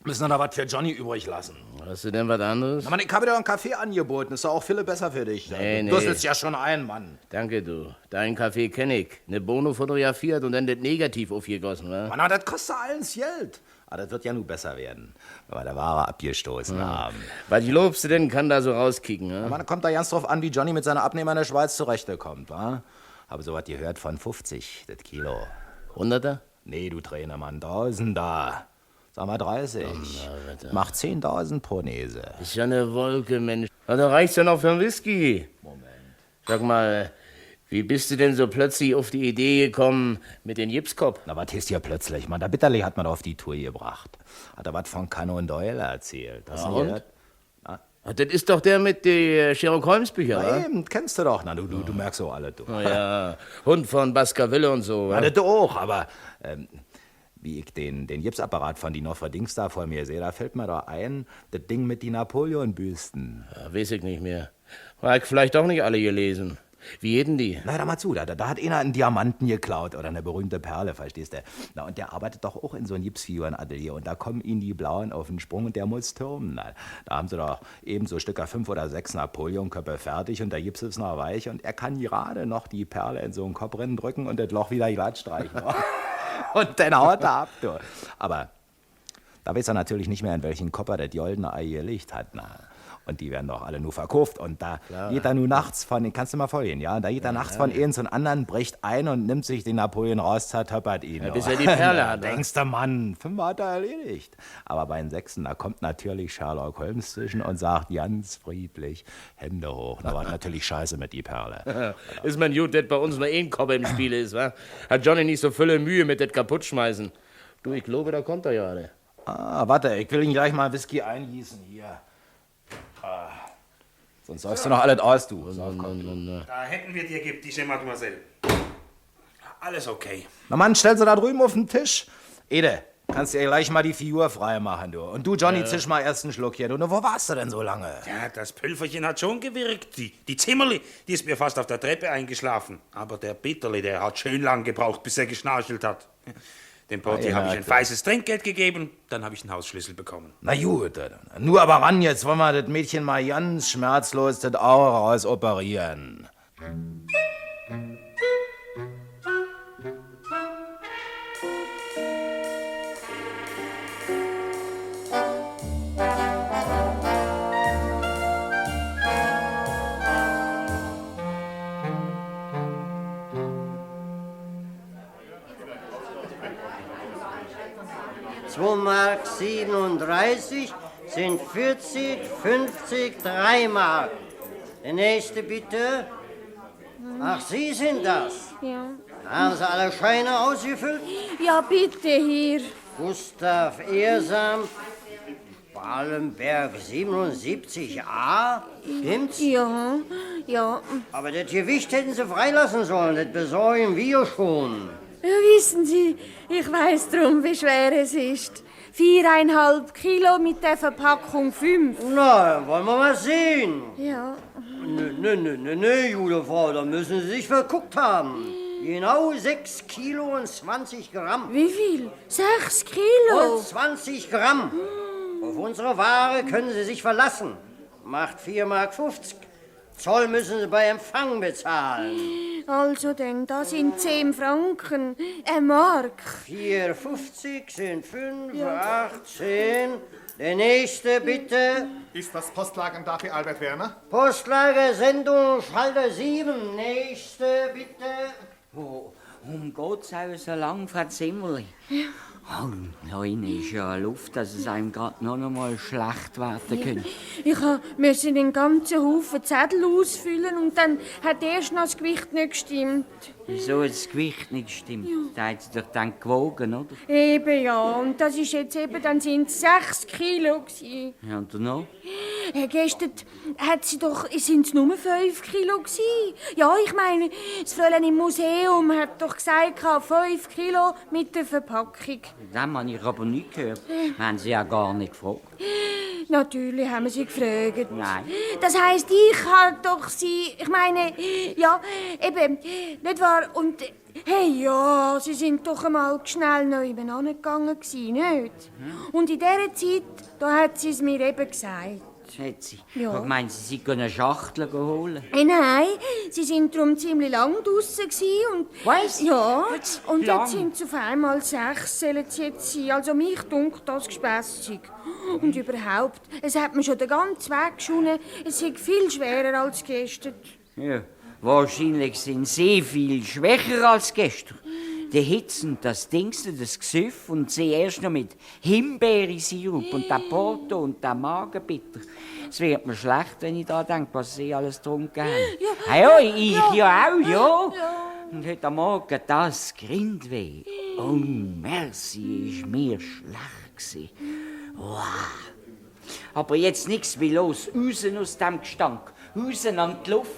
Müssen wir da was für Johnny übrig lassen. Hast du denn was anderes? Na, Mann, ich habe dir doch einen Kaffee angeboten. Ist doch auch viel besser für dich. Nee. Du hast ja schon einen, Mann. Danke, du. Deinen Kaffee kenn ich. Ne Bono fotografiert und dann das Negativ aufgegossen, wa? Mann, aber das kostet alles Geld. Aber das wird ja nur besser werden, wenn wir der Ware abgestoßen haben. Was glaubst du denn, kann da so rauskicken, ne? Man kommt da ganz drauf an, wie Johnny mit seiner Abnehmer in der Schweiz zurechtkommt, wa? Habe so was gehört von 50, das Kilo. 100er? Nee, du Trainer, Mann, 1000er. Sag mal 30. Macht 10.000 pro Nese. Ist ja eine Wolke, Mensch. Na, da reicht's ja noch für einen Whisky. Moment. Sag mal, wie bist du denn so plötzlich auf die Idee gekommen mit dem Gipskopf? Na, was ist ja plötzlich, Mann? Der Bitterli hat man auf die Tour gebracht. Hat er was von Conan Doyle erzählt. Hast du und? gehört? Das ist doch der mit den Sherlock Holmes Büchern, Na wa? eben, kennst du doch. Na, du merkst so alle, du. Oh, ja, Hund von Baskerville und so, wa? Ja, das auch, aber wie ich den Gipsapparat von die Nofredings da vor mir sehe, da fällt mir doch ein, das Ding mit die Napoleon-Büsten. Ja, weiß ich nicht mehr. War ich vielleicht auch nicht alle gelesen. Wie jeden die? Na, hör mal zu, da hat einer einen Diamanten geklaut oder eine berühmte Perle, verstehst du? Na, und der arbeitet doch auch in so einem Gipsfigurenatelier und da kommen ihm die Blauen auf den Sprung und der muss türmen. Na, da haben sie doch eben so Stücker 5 oder 6 Napoleonköpfe fertig und der Gips ist noch weich und er kann gerade noch die Perle in so einen Kopf drücken und das Loch wieder glatt streichen. Und dann haut er ab, du. Aber da weiß er natürlich nicht mehr, in welchen Kopper das goldene Ei gelegt hat, na. Und die werden doch alle nur verkauft. Und da geht er nur nachts von, kannst du mal folgen, ja? Da geht er nachts von einem zum anderen, bricht ein und nimmt sich den Napoleon raus, zertöppert ihn. Ja, bis er die Perle hat. Denkst du, Mann, 5 hat er erledigt. Aber bei den 6, da kommt natürlich Sherlock Holmes zwischen und sagt ganz friedlich, Hände hoch. Da war natürlich scheiße mit die Perle. Ist man gut, dass bei uns nur ein Kopf im Spiel ist, wa? Hat Johnny nicht so viele Mühe mit das kaputtschmeißen. Du, ich glaube, da kommt er ja. Warte, ich will ihn gleich mal Whisky eingießen hier. Sonst säufst du noch alles aus, du. Da hätten wir dir Giptische, Mademoiselle. Alles okay. Na Mann, stell sie da drüben auf den Tisch. Ede, kannst dir gleich mal die Figur frei machen, du. Und du, Johnny, zisch mal erst einen Schluck hier. Du, wo warst du denn so lange? Ja, das Pülferchen hat schon gewirkt. Die Zimmerli, die ist mir fast auf der Treppe eingeschlafen. Aber der Bitterli, der hat schön lang gebraucht, bis er geschnarchelt hat. Dem Portier habe ich ein weißes Trinkgeld gegeben, dann habe ich einen Hausschlüssel bekommen. Na gut, nur aber ran, jetzt wollen wir das Mädchen mal ganz schmerzlos das Auge rausoperieren. Mark 37 sind 40, 50, 3 Mark. Der nächste bitte. Ach, Sie sind das? Ja. Haben Sie alle Scheine ausgefüllt? Ja, bitte, hier. Gustav Ehrsam, Ballenberg 77a. Stimmt's? Ja, ja. Aber das Gewicht hätten Sie freilassen sollen, das besorgen wir schon. Ja, wissen Sie, ich weiß drum, wie schwer es ist. 4,5 Kilo mit der Verpackung 5. Na, wollen wir mal sehen. Ja. Nee, Jude Frau, da müssen Sie sich verguckt haben. Genau 6 Kilo und 20 Gramm. Wie viel? 6 Kilo? Und 20 Gramm. Auf unsere Ware können Sie sich verlassen. Macht 4,50 Mark. Zoll müssen Sie bei Empfang bezahlen. Also denn, das sind 10 Franken. Mark. 4,50 sind 5, 8, 10. Der nächste, bitte. Ist das Postlager da für Albert Werner? Postlager, Sendung, Schalter 7. Nächste, bitte. Geht's auch so lang, Frau Zimmerli? Ja. Oh, da innen ist ja Luft, dass es einem gerade noch einmal schlecht werden könnte. Ich musste den ganzen Haufen Zettel ausfüllen und dann hat erst noch das Gewicht nicht gestimmt. Wieso hat das Gewicht nicht gestimmt? Ja. Da hat sie doch dann gewogen, oder? Eben ja, und das ist jetzt eben, dann sind es 6 Kilo gewesen. Ja, und noch? Gestern sind es nur 5 Kilo gewesen. Ja, ich meine, das Fräulein im Museum hat doch gesagt, 5 Kilo mit der Verpackung. Das habe ich aber nicht gehört. Wir haben sie ja gar nicht gefragt. Natürlich haben wir sie gefragt. Nein. Das heisst, ich habe doch sie, ich meine, ja, eben, nicht wahr? Und, hey, ja, sie sind doch einmal schnell neu gegangen gewesen, nicht? Und in dieser Zeit, da hat sie es mir eben gesagt. Hat sie? Ja. Ich meine, sie sind eine Schachtel holen. Nein, sie sind darum ziemlich lang draussen und... Was? Ja, und lang? jetzt sind es auf einmal 6, sollen sie jetzt sein. Also mich dunkelt das gespässig. Und überhaupt, es hat mir schon den ganzen Weg geschonen, es ist viel schwerer als gestern. Ja, wahrscheinlich sind sie viel schwächer als gestern. Die Hitzen, das Dingste, das Gesüff und sie erst noch mit Himbeersirup und der Porto und der Magenbitter. Es wird mir schlecht, wenn ich da denke, was sie alles getrunken haben. Ja, ich ja auch, ja. Und heute Morgen das Grindweh. Oh, merci, ist mir schlecht gewesen. Wow. Aber jetzt nichts wie los, raus aus dem Gestank, raus an die Luft.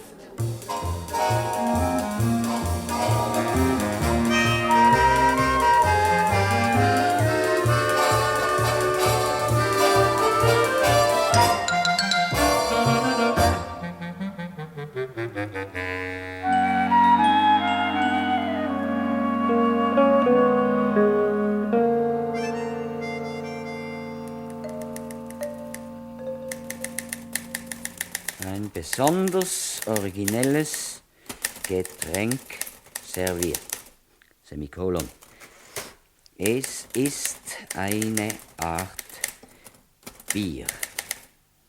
ein besonders originelles Getränk serviert. Semikolon. Es ist eine Art Bier,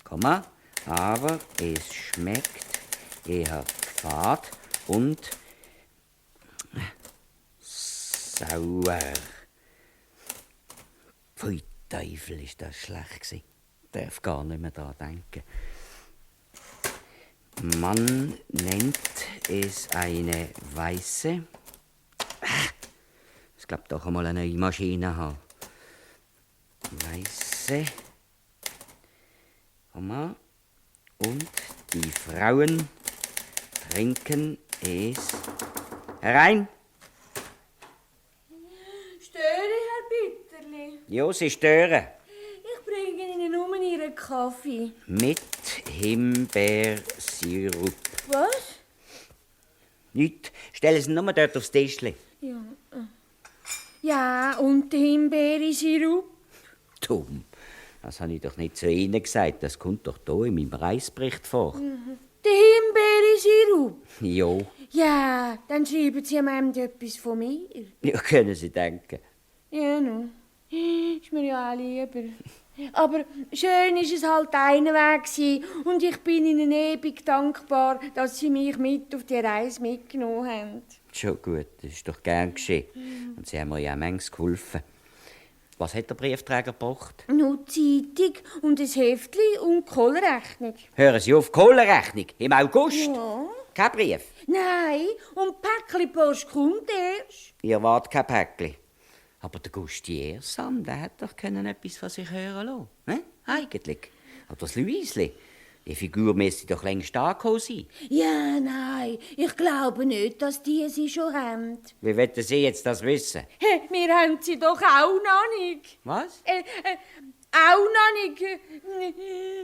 Komma, aber es schmeckt eher fad und sauer. Pfui Teufel, ist das schlecht gewesen. Darf gar nicht mehr daran denken. Man nennt es eine weiße. Ich glaube, doch einmal eine neue Maschine haben. Weiße. Komma. Und die Frauen trinken es herein. Störe, Herr Bitterli? Ja, sie stören. Ich bringe Ihnen nur Ihren Kaffee. Mit Himbeersirup. Was? Nicht. Stellen Sie nur dort aufs Tischli. Ja. Ja, und der Himbeersirup? Dumm. Das habe ich doch nicht zu Ihnen gesagt. Das kommt doch hier in meinem Reisbericht vor. Der Himbeersirup? Jo. Ja, dann schreiben Sie am Ende etwas von mir. Ja, können Sie denken. Ja, no. Ist mir ja auch lieber. Aber schön ist es halt einer Weg gewesen. Und ich bin Ihnen ewig dankbar, dass Sie mich mit auf die Reise mitgenommen haben. Schon gut, das ist doch gern geschehen. Und Sie haben mir ja auch manches geholfen. Was hat der Briefträger gebracht? Nur Zeitung und ein Heftli und Kohlenrechnung. Hören Sie auf, Kohlenrechnung im August? Ja. Kein Brief? Nein, und Päckli-Post kommt erst. Ihr wart kein Päckli. Aber der Gusti Ersam, der hat doch etwas von sich hören lassen. Ne? Eigentlich. Oder das Luisli. Die Figur müsste doch längst angekommen sein. Ja, nein, ich glaube nicht, dass die sie schon haben. Wie wollen Sie jetzt das wissen? Hey, wir haben sie doch auch noch nicht. Was? Auch noch nicht.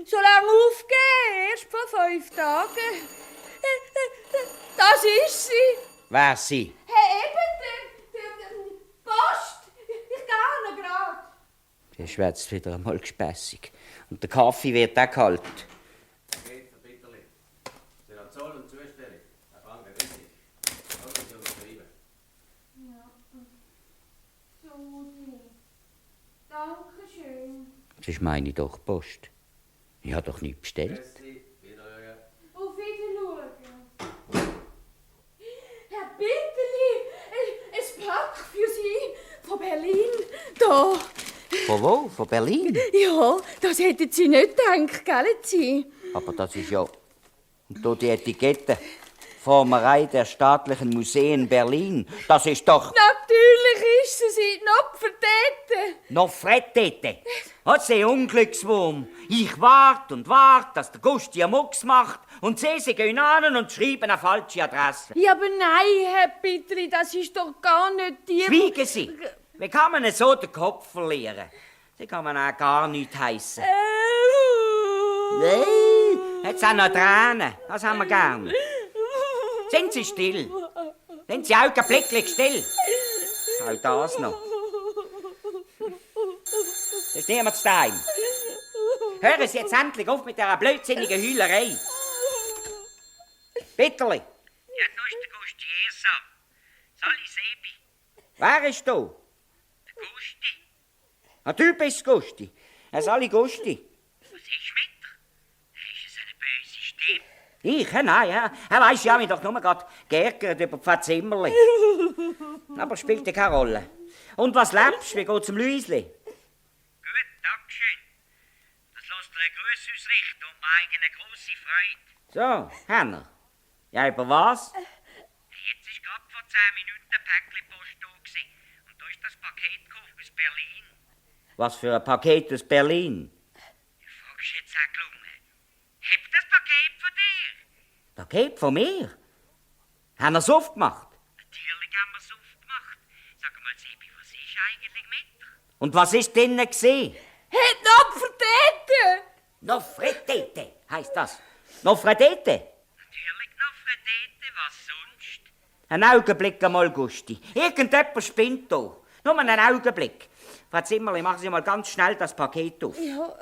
So lange aufgegeben, erst vor 5 Tagen. Das ist sie. Wer sie? Hey, eben, der Post. Ich gehe noch gerade. Der schwätzt wieder einmal gespässig. Und der Kaffee wird auch kalt. Das ist meine doch Post. Ich habe doch nichts bestellt. Auf Wiedersehen. Herr Bitterli, ein Pack für Sie von Berlin. Da. Von wo? Von Berlin? Ja, das hätten Sie nicht gedacht, gell, Sie? Aber das ist ja... Und da die Etikette. Formerei der Staatlichen Museen Berlin. Das ist doch... Natürlich ist sie Nopfertete. Nofretete. Hat sie Unglückswurm. Ich wart, dass der Gusti einen Mucks macht und sie gehen an und schreiben eine falsche Adresse. Ja, aber nein, Herr Bitterli, das ist doch gar nicht die... Schweigen Sie. Wie kann man so den Kopf verlieren? Sie kann man auch gar nicht heissen. Nein, jetzt auch noch Tränen. Das haben wir gern. Sind Sie still? Sind Sie augenblicklich still? Auch das noch. Das ist niemand zu daheim. Hören Sie jetzt endlich auf mit dieser blödsinnigen Heulerei. Bitterli. Ja, da ist der Gusti Ersam. Soll ich sehen? Wer ist da? Der Gusti. Ah, du bist Gusti. Sali Gusti. Was ist mit dir? Hast du so eine böse Stimme? Ich? Nein, ja. Er weiss, ja, mich doch nur gerade geärgert über die Zimmerli. Aber spielt ja keine Rolle. Und was lebst du? Wie geht's dem Luisli? Gut, dankeschön. Das lässt dir einen Gruß ausrichten und mir eigene grosse Freude. So, Henner. Ja, über was? Jetzt ist gerade vor 10 Minuten ein Päckli-Post da gewesen. Und da ist das Paket gekommen aus Berlin. Was für ein Paket aus Berlin? Du fragst jetzt auch gelungen. Hab das Paket von dir? Paket von mir? Haben wir es aufgemacht? Natürlich haben wir es aufgemacht. Sag mal, Sebi, was ist eigentlich mit dir? Und was ist drinnen gesehen? Hey, Nopfertete! Nofretete heisst das. Nofretete? Natürlich Nofretete, was sonst? Einen Augenblick einmal, Gusti. Irgendjemand spinnt da. Nur einen Augenblick. Frau Zimmerli, machen Sie mal ganz schnell das Paket auf. Ja.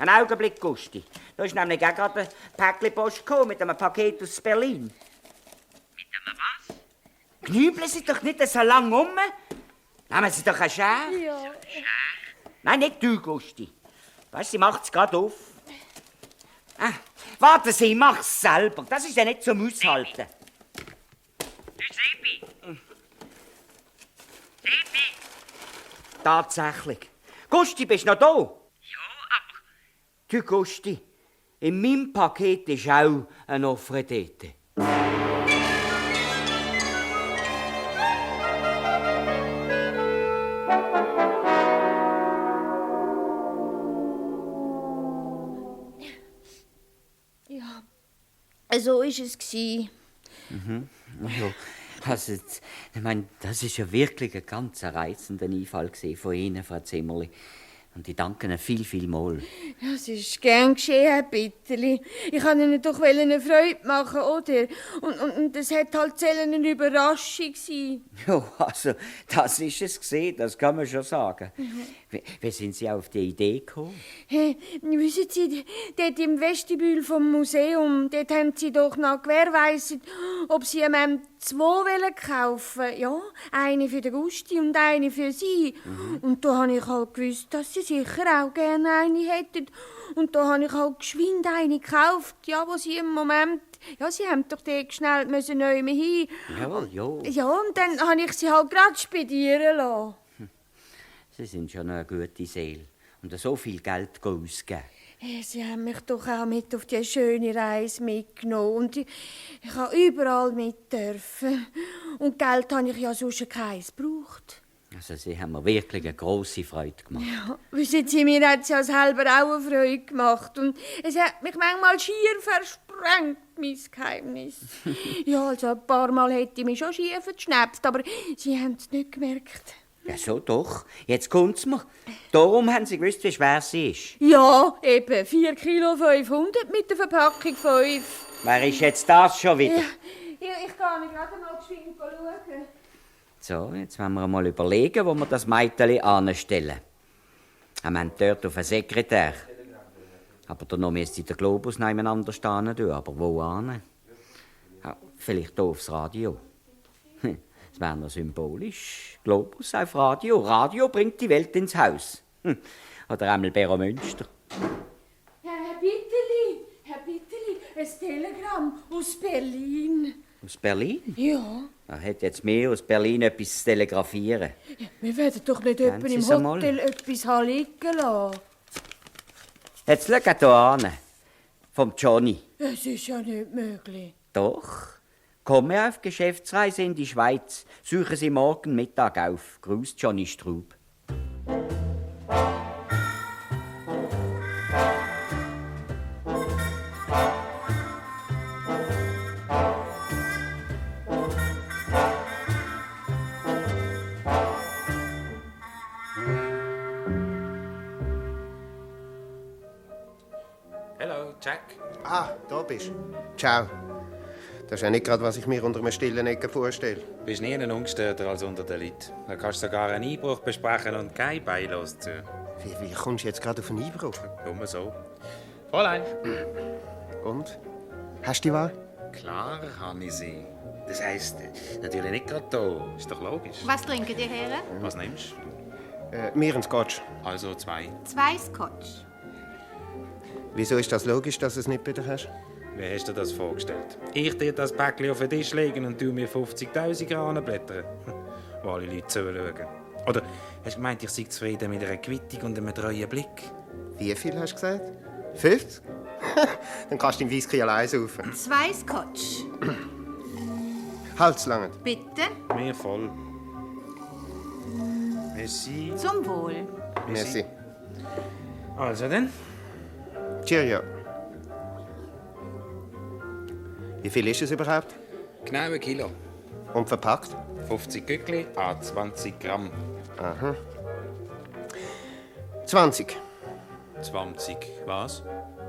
Einen Augenblick, Gusti. Da ist nämlich auch gerade ein Päckchen Post gekommen mit einem Paket aus Berlin. Mit einem was? Knübeln Sie doch nicht so lang um. Nehmen Sie doch eine Schere. Ja. Nein, nicht du, Gusti. Weißt, sie macht es gerade auf. Warten Sie, ich mach's selber. Das ist ja nicht zum Aushalten. Du Seppi! Seppi! Tatsächlich. Gusti, bist du noch da? Ja, aber... Du, Gusti, in meinem Paket ist auch eine Offredete. Ja, so war es. Ja, also, ich meine, das ist ja wirklich ein ganz reizender Einfall von Ihnen, Frau Zimmerli. Und ich danke Ihnen viel, viel mal. Ja, es ist gern geschehen, Herr Bitterli. Ich wollte Ihnen doch eine Freude machen, oder? Und das hat halt eine Überraschung sein. Ja, also, das ist es gesehen, das kann man schon sagen. Wie sind Sie auf die Idee gekommen? Hey, wissen Sie, dort im Vestibül vom Museum, dort haben Sie doch noch gewährleistet, ob Sie zwei kaufen wollen. Ja, eine für den Gusti und eine für Sie. Und da habe ich halt gewusst, dass Sie sicher auch gerne eine hätten. Und da habe ich halt geschwind eine gekauft, ja, wo Sie im Moment... Ja, Sie haben doch dort schnell neu hin. Jawohl, ja. Ja, und dann habe ich sie halt gerade spedieren lassen. Sie sind schon eine gute Seele. Und so viel Geld ausgeben. Ja, Sie haben mich doch auch mit auf die schöne Reise mitgenommen. Und ich habe überall mit dürfen. Und Geld habe ich ja sonst keins gebraucht. Also, Sie haben mir wirklich eine grosse Freude gemacht. Ja, wissen Sie, mir hat es ja selber auch eine Freude gemacht. Und es hat mich manchmal schier versprengt, mein Geheimnis. Ja, also ein paar Mal hätte ich mich schon schier verschnäpft, aber Sie haben es nicht gemerkt. Ja, so doch. Jetzt kommt's mir. Darum haben Sie gewusst, wie schwer sie ist. Ja, eben 4,5 Kilo mit der Verpackung 5. Wer ist jetzt das schon wieder? Ja, ich kann nicht gerade mal geschwind schauen. So, jetzt wollen wir mal überlegen, wo wir das Mädchen anstellen. Wir haben dort auf einen Sekretär. Aber dann müsste der Globus nebeneinander stehen. Aber wo an? Ja, vielleicht hier aufs Radio. Das wäre noch symbolisch. Globus auf Radio. Radio bringt die Welt ins Haus. Oder einmal Bero Münster. Herr Bitterli, ein Telegramm aus Berlin. Aus Berlin? Ja. Er hat jetzt mehr aus Berlin etwas zu telegrafieren. Ja, wir werden doch nicht jemanden im Hotel etwas liegen lassen. Jetzt schau hier an. Vom Johnny. Es ist ja nicht möglich. Doch. Komme auf Geschäftsreise in die Schweiz. Suchen Sie morgen Mittag auf. Gruß Johnny Straub. Hallo, Jack. Ah, da bist du. Ciao. Das ist ja nicht gerade, was ich mir unter einem stillen Ecken vorstelle. Du bist nie ungestörter als unter den Leuten. Da kannst du sogar einen Einbruch besprechen und kein Beilos zu. Wie kommst du jetzt gerade auf einen Einbruch? Nur so. Fräulein. Und? Hast du die Wahl? Klar habe ich sie. Das heisst, natürlich nicht gerade da. Ist doch logisch. Was trinken die Herren? Was nimmst du? Mir einen Scotch. Also 2. 2 Scotch. Wieso ist das logisch, dass du es nicht bei dir hast? Wie hast du das vorgestellt? Ich dir das Päckchen auf den Tisch legen und du mir 50'000 ranblättern? Wo alle Leute zuschauen. Oder hast du gemeint, ich sei zufrieden mit einer Quittung und einem treuen Blick? Wie viel hast du gesagt? 50? Dann kannst du den Whisky allein saufen. 2 Scotch. Halt's lange. Bitte. Mir voll. Merci. Zum Wohl. Merci. Also dann? Cheerio. Wie viel ist es überhaupt? Genau 1 Kilo. Und verpackt? 50 Gückli à 20 Gramm. Aha. 20. 20. Was?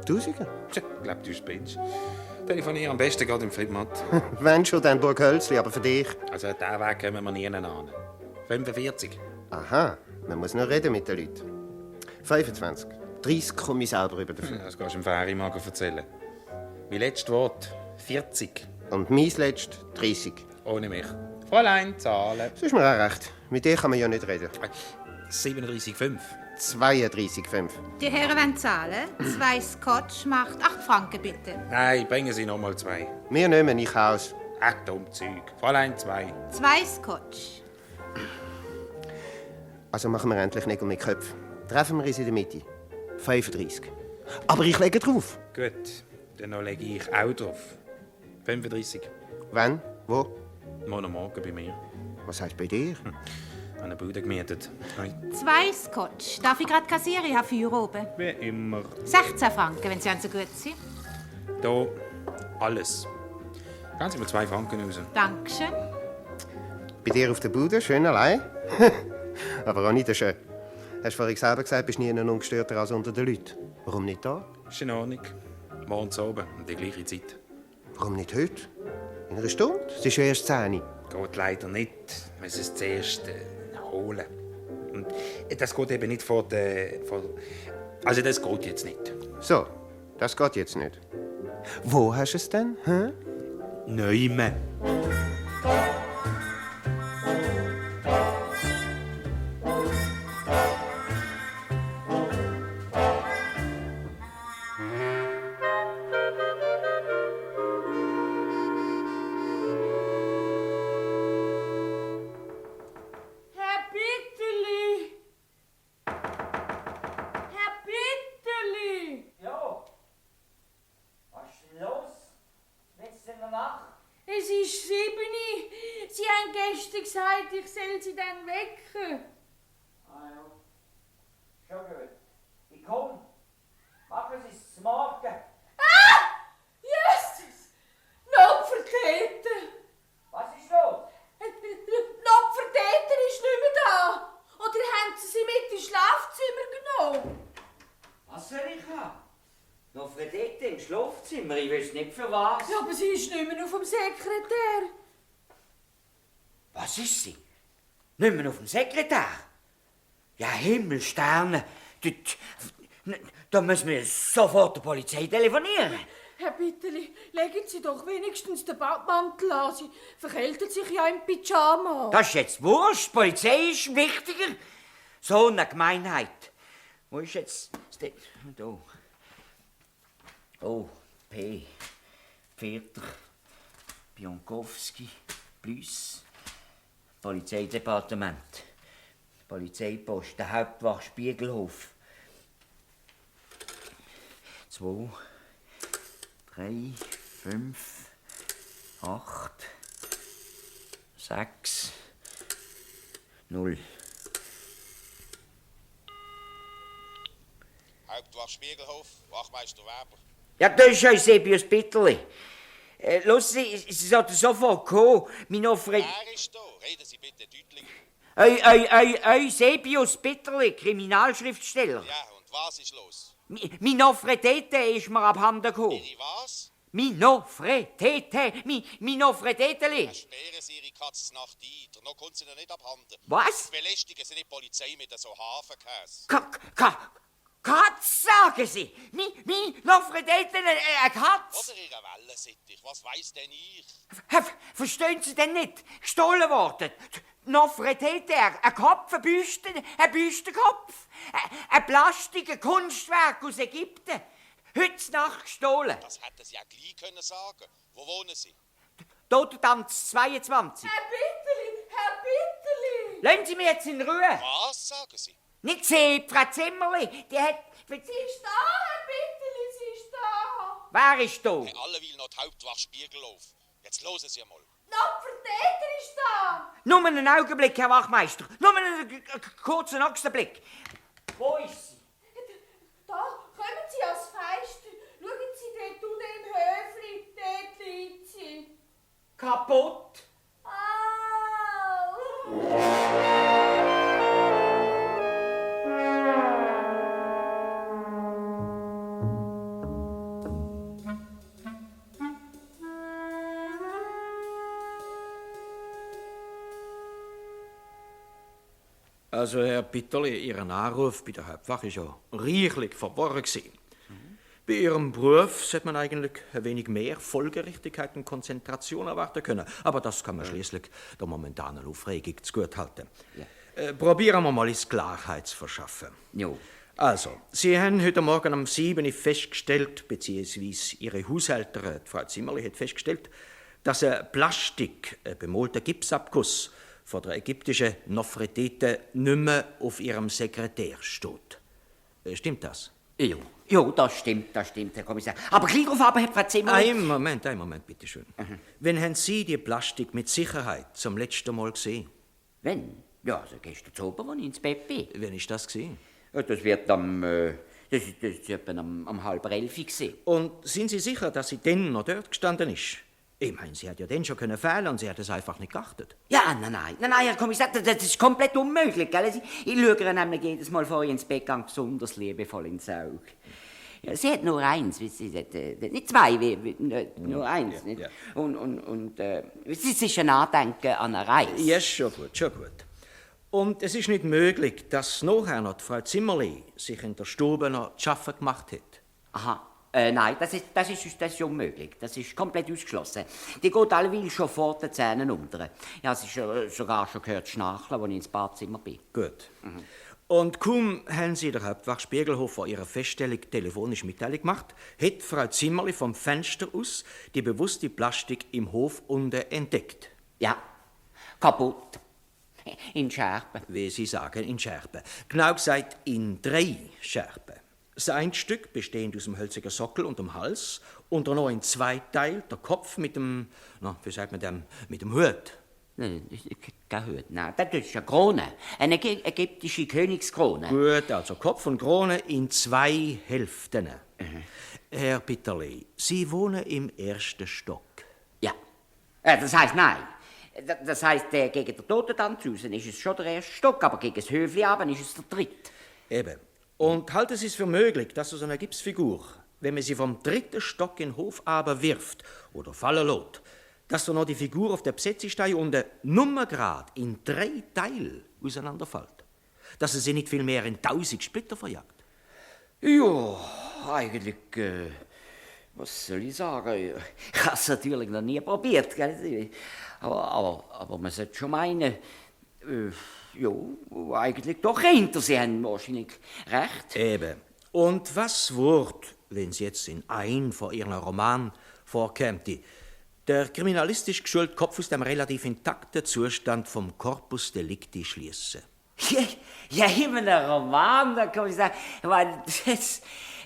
Tausiger? Tja, ich glaube, du spinnst. Telefoniere am besten gerade im Friedmatt. Wenn schon, dann Burghölzli, aber für dich. Also, diesen Weg kommen wir nie an. 45. Aha, man muss noch reden mit den Leuten. 25. 30 komme ich selber über dafür. Das kannst du dem Ferienmagen erzählen. Mein letztes Wort, 40. Und mein letztes, 30. Ohne mich. Fräulein, zahlen. Das ist mir auch recht. Mit dir kann man ja nicht reden. 37,5. 32,5. Die Herren wollen zahlen. 2 Scotch macht 8 Franken, bitte. Nein, bringen Sie noch mal 2. Wir nehmen nicht aus. Ach, dumm Zeug. Fräulein, 2. 2 Scotch. Also machen wir endlich Nägel mit Köpfen. Treffen wir uns in der Mitte. 35. Aber ich lege drauf. Gut, dann lege ich auch drauf. 35. Wann? Wo? Morgen bei mir. Was heisst bei dir? Eine Bude gemietet. 2 Scotch. Darf ich gerade kassieren? Ich habe 4 oben. Wie immer. 16 Franken, wenn Sie so gut sind. Da, alles. Gehen Sie mir 2 Franken raus. Dankeschön. Bei dir auf der Bude, schön allein. Aber auch nicht so schön. Hast du vorhin selber gesagt, bist nie ungestörter als unter den Leuten. Warum nicht da? Ist in Ordnung. Morgens oben, um die gleiche Zeit. Warum nicht heute? In einer Stunde? Es ist ja erst 10 Uhr. Geht leider nicht. Wir müssen es zuerst holen. Und das geht eben nicht vor der... Also das geht jetzt nicht. So, das geht jetzt nicht. Wo hast du es denn? Hä? Neume. Es ist 7 Uhr. Sie haben gestern gesagt, ich soll Sie dann wecken. Ah ja. Schon gut. Ich komm. Machen Sie es morgen. Ah! Jesus! Notvertäter! Was ist los? Notvertäter ist nicht mehr da. Oder haben Sie sie mit ins Schlafzimmer genommen? Was soll ich haben? Noch verdeckt im Schlafzimmer, ich weiß nicht für was. Ja, aber sie ist nicht mehr auf dem Sekretär. Was ist sie? Nicht mehr auf dem Sekretär? Ja, Himmelsterne. Da müssen wir sofort der Polizei telefonieren. Herr Bitterli, legen Sie doch wenigstens den Badmantel an. Sie verkältet sich ja im Pyjama. Das ist jetzt wurscht. Die Polizei ist wichtiger. So eine Gemeinheit. Wo ist jetzt... Da. Oh, P. Peter. Bionkowski. Plus. Polizeidepartement. Polizeipost. Der Hauptwacht Spiegelhof. 2, 3, 5, 8, 6, 0. Hauptwacht Spiegelhof, Wachmeister Weber. Ja, das ist Eusebius Bitterli. Los, Sie sollten sofort kommen. Wer ist da? Reden Sie bitte deutlich. Eusebius Bitterli, Kriminalschriftsteller. Ja, und was ist los? Minofretete ist mir abhanden gekommen. Ihre was? Minofretete, Minofreteteli. Sperren Sie Ihre Katznacht ein, noch kommt sie Ihnen nicht abhanden. Was? Belästigen Sie nicht die Polizei mit so Hafenkäse. Katz, sagen Sie! Minofretete, eine Katz! Oder Ihre Wellensittich, was weiss denn ich? Verstehen Sie denn nicht? Gestohlen worden. Nofretete, ein Kopf, ein Büstenkopf. Ein Plastik, ein Kunstwerk aus Ägypten. Heute Nacht gestohlen. Das hätten Sie ja gleich können sagen. Wo wohnen Sie? Totentanz 22. Herr Bitterli! Lassen Sie mich jetzt in Ruhe. Was sagen Sie? Nicht Sie, Frau Zimmerli. Die hat... Sie ist da, Herr Bitterli, sie ist da. Wer ist da? Hey, alleweil noch die Hauptwacht Spiegelhof. Jetzt hören Sie mal. Notvertäter ist da. Nur einen Augenblick, Herr Wachmeister. Nur einen kurzen Ochsenblick. Wo ist sie? Da, kommen Sie ans Fenster. Schauen Sie dort unten im Höfli. Dort liegt sie. Kaputt. Also, Herr Bitterli, Ihr Anruf bei der Hauptwache ist ja reichlich verworren gewesen. Bei Ihrem Beruf sollte man eigentlich ein wenig mehr Folgerichtigkeit und Konzentration erwarten können. Aber das kann man schließlich der momentanen Aufregung zugutehalten. Ja. Probieren wir mal ins Klarheit zu verschaffen. Jo. Also, Sie haben heute Morgen um 7 Uhr festgestellt, beziehungsweise Ihre Haushälterin, Frau Zimmerli, hat festgestellt, dass ein bemalter Gipsabguss von der ägyptischen Nofretete nicht mehr auf ihrem Sekretär steht. Stimmt das? Ja, das stimmt, Herr Kommissar. Aber gleich darauf aber, Herr Frau Zimmerli... Ein Moment, bitteschön. Wann haben Sie die Plastik mit Sicherheit zum letzten Mal gesehen? Wann? Ja, also gestern Abend, als ich ins Bett bin. Wann ist das gesehen? Ja, das wird das ist etwa am 10:30 gesehen. Und sind Sie sicher, dass sie dann noch dort gestanden ist? Ich meine, sie hat ja dann schon fehlen können und sie hat es einfach nicht geachtet. Ja, nein, Herr Kommissar, das ist komplett unmöglich, gell? Ich schaue ihr nämlich jedes Mal vor ich ins Bett gehe, besonders liebevoll ins Auge. Ja, sie hat nur eins, sie hat, nicht zwei, nur eins. Nicht? Ja. Und es ist ein Andenken an eine Reise. Ja, schon gut. Und es ist nicht möglich, dass nachher noch die Frau Zimmerli sich in der Stube noch zu arbeiten gemacht hat. Aha. Nein, das ist unmöglich. Das ist komplett ausgeschlossen. Die geht alleweil schon vor den Zähnen unter. Ja, sie ist sogar schon gehört schnarchen, als ich ins Badzimmer bin. Gut. Und kaum haben Sie der Hauptwache Spiegelhof vor ihrer Feststellung telefonisch Mitteilung gemacht, hat Frau Zimmerli vom Fenster aus die bewusste Plastik im Hof unten entdeckt. Ja, kaputt. In Scherben. Wie Sie sagen, in Scherben. Genau gesagt, in 3 Scherben. Das eine Stück, bestehend aus dem hölzernen Sockel und dem Hals, und noch in 2 Teile, der Kopf mit dem, wie sagt man dem, mit dem Hut. Nein, kein Hut, nein, das ist eine Krone, eine ägyptische Königskrone. Gut, also Kopf und Krone in 2 Hälften. Herr Bitterli, Sie wohnen im 1. Stock. Ja, das heisst nein. Das heisst, gegen den Totentanz raus ist es schon der 1. Stock, aber gegen das Höfli runter ist es der 3. Eben. Und halten Sie es für möglich, dass so eine Gipsfigur, wenn man sie vom 3. Stock in den Hof wirft oder fallen lässt, dass so noch die Figur auf der Besetzestein unten nur grad in 3 Teile auseinanderfällt? Dass sie nicht viel mehr in 1000 Splitter verjagt? Ja, eigentlich, was soll ich sagen? Ich habe es natürlich noch nie probiert, gell? Aber man sollte schon meinen, ja, eigentlich doch hinter sie haben wahrscheinlich recht. Eben. Und was wird, wenn sie jetzt in ein von ihren Roman vorkäme, der kriminalistisch geschulte Kopf aus dem relativ intakten Zustand vom Corpus Delicti schließen? Ja, in einem Roman, da kann ich sagen,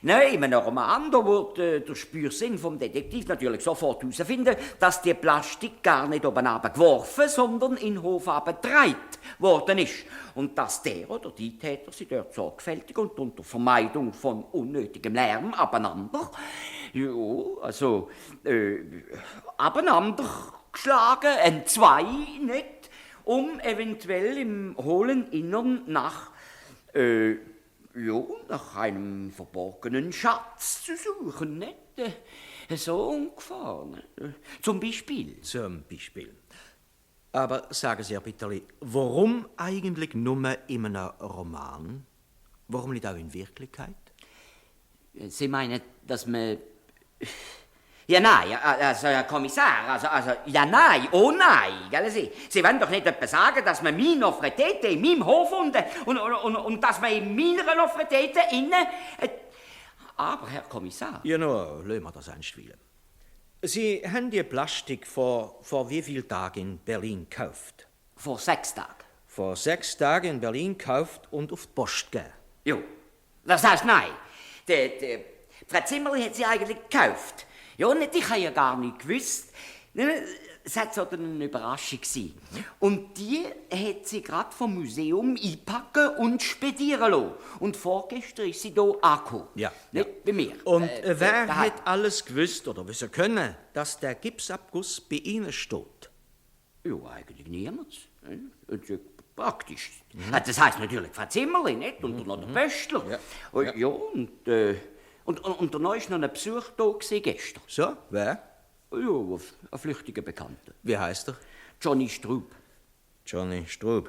in einem Roman, da wird der Spürsinn vom Detektiv natürlich sofort herausfinden, dass die Plastik gar nicht oben geworfen, sondern in den Hof getragen worden ist. Und dass der oder die Täter sie dort sorgfältig und unter Vermeidung von unnötigem Lärm abeinander geschlagen, entzwei nicht, um eventuell im hohlen Innern nach einem verborgenen Schatz zu suchen, nicht? So ungefähr. Zum Beispiel. Aber sagen Sie, Herr Bitterli, warum eigentlich nur in einem Roman? Warum nicht auch in Wirklichkeit? Sie meinen, dass man... Ja, nein, also, Herr Kommissar, also, ja, nein, oh nein, gell, Sie wollen doch nicht etwa sagen, dass man meine Nofretete in meinem Hof und dass man in meiner Nofretete innen... Aber, Herr Kommissar... Ja, nur, lassen wir das einstweilen. Sie haben die Plastik vor wie vielen Tagen in Berlin gekauft? Vor 6 Tagen. Vor 6 Tagen in Berlin gekauft und auf die Post gegeben? Jo, das heißt nein. Frau Zimmerli hat sie eigentlich gekauft. Ja, nicht, ich habe ja gar nicht gewusst. Es hat so eine Überraschung gewesen. Und die hat sie gerade vom Museum einpacken und spedieren lassen. Und vorgestern ist sie hier angekommen. Ja. Nicht bei mir. Und wer hat alles gewusst oder wissen können, dass der Gipsabguss bei Ihnen steht? Ja, eigentlich niemand. Praktisch. Das heisst natürlich Frau Zimmerli, nicht? Und noch der Pöstler. Ja, und da war noch ein Besuch da gestern. So, wer? Ja, ein flüchtiger Bekannter. Wie heißt er? Johnny Strub. Johnny Strub.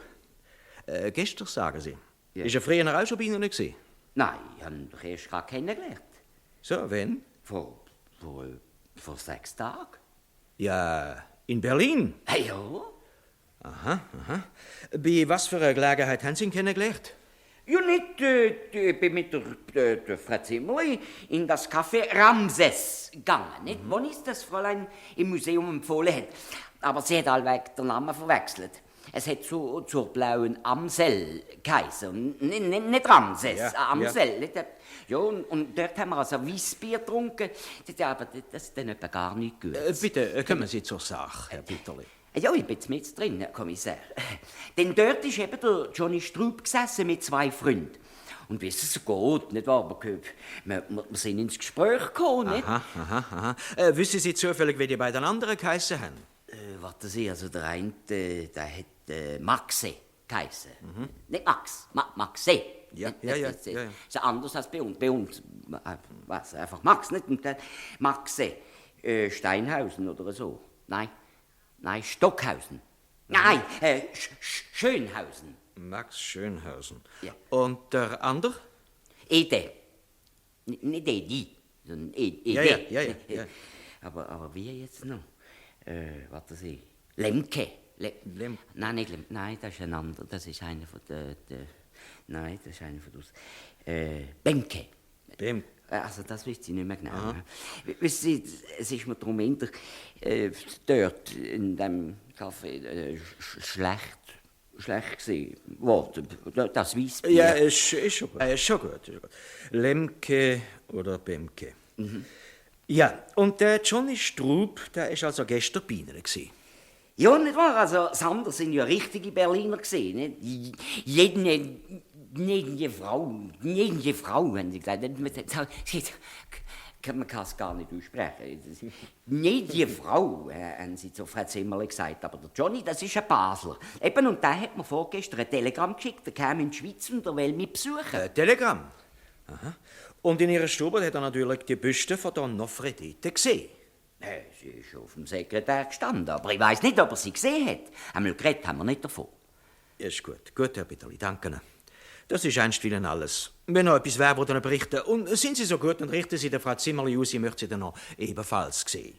Gestern, sagen Sie. Ja. Ist er früher auch schon bei Ihnen gewesen? Nein, ich habe ihn doch erst gerade kennengelernt. So, wann? Vor 6 Tagen. Ja, in Berlin? Hey, ja. Aha. Bei was für einer Gelegenheit haben Sie ihn kennengelernt? Ja, nicht, ich bin mit der Frau Zimmerli in das Café Ramses gegangen, nicht? Wo uns das Fräulein im Museum empfohlen hat. Aber sie hat allweg den Namen verwechselt. Es hat zur blauen Amsel geheißen. Nicht Ramses, Amsel. Ja. Ja, und dort haben wir also Weissbier getrunken. Aber das ist dann etwa gar nicht gut. Bitte, kommen Sie zur Sache, Herr Bitterli. Ja, ich bin mit drin, Herr Kommissar. Denn dort ist eben der Johnny Strub gesessen mit 2 Freunden. Und wie es so geht, nicht wahr? Wir sind ins Gespräch gekommen, nicht? Aha. Wissen Sie zufällig, wie die beiden anderen geheissen haben? Warten Sie, also der eine, der hat Maxe geheissen. Nicht Max, Maxe. Ja. Das ist anders als bei uns. Bei uns, einfach Max, nicht? Und dann Maxe Steinhausen oder so. Nein, Stockhausen. Nein, Schönhausen. Max Schönhausen. Ja. Und der andere? Ede. Nicht Edi, sondern Ede. Ja. Aber wie jetzt noch? Warten Sie. Lemke. Nein, nicht Lemke. Nein, das ist ein anderer. Das ist einer von der nein, das ist einer von uns. Bemke. Also das wisst ich nicht mehr genau. Wissen Sie, es ist mir darum dort in dem Café schlecht gewesen. Das Weissbier. Ja, ist schon gut. Lemke oder Bemke. Ja, und der Johnny Strub, der ist also gestern bei Ihnen gewesen. Ja, nicht wahr? Also, das andere sind ja richtige Berliner gewesen, nicht? Jede Frau, haben sie gesagt. Man kann es gar nicht aussprechen. Jede Frau, haben sie zu Frau Zimmerli gesagt. Aber der Johnny, das ist ein Basler. Eben, und der hat mir vorgestern ein Telegramm geschickt, der kam in die Schweiz und der will mich besuchen. Ein Telegramm? Aha. Und in ihrer Stube hat er natürlich die Büste von der Nofretete gesehen. Sie ist auf dem Sekretär gestanden, aber ich weiss nicht, ob er sie gesehen hat. Einmal geredet haben wir nicht davon. Ist gut, Herr Bitterli, danke. Das ist einstweilen alles. Wenn noch etwas wäre, dann berichten. Und sind Sie so gut, dann richten Sie der Frau Zimmerli aus, sie möchte sie dann noch ebenfalls sehen.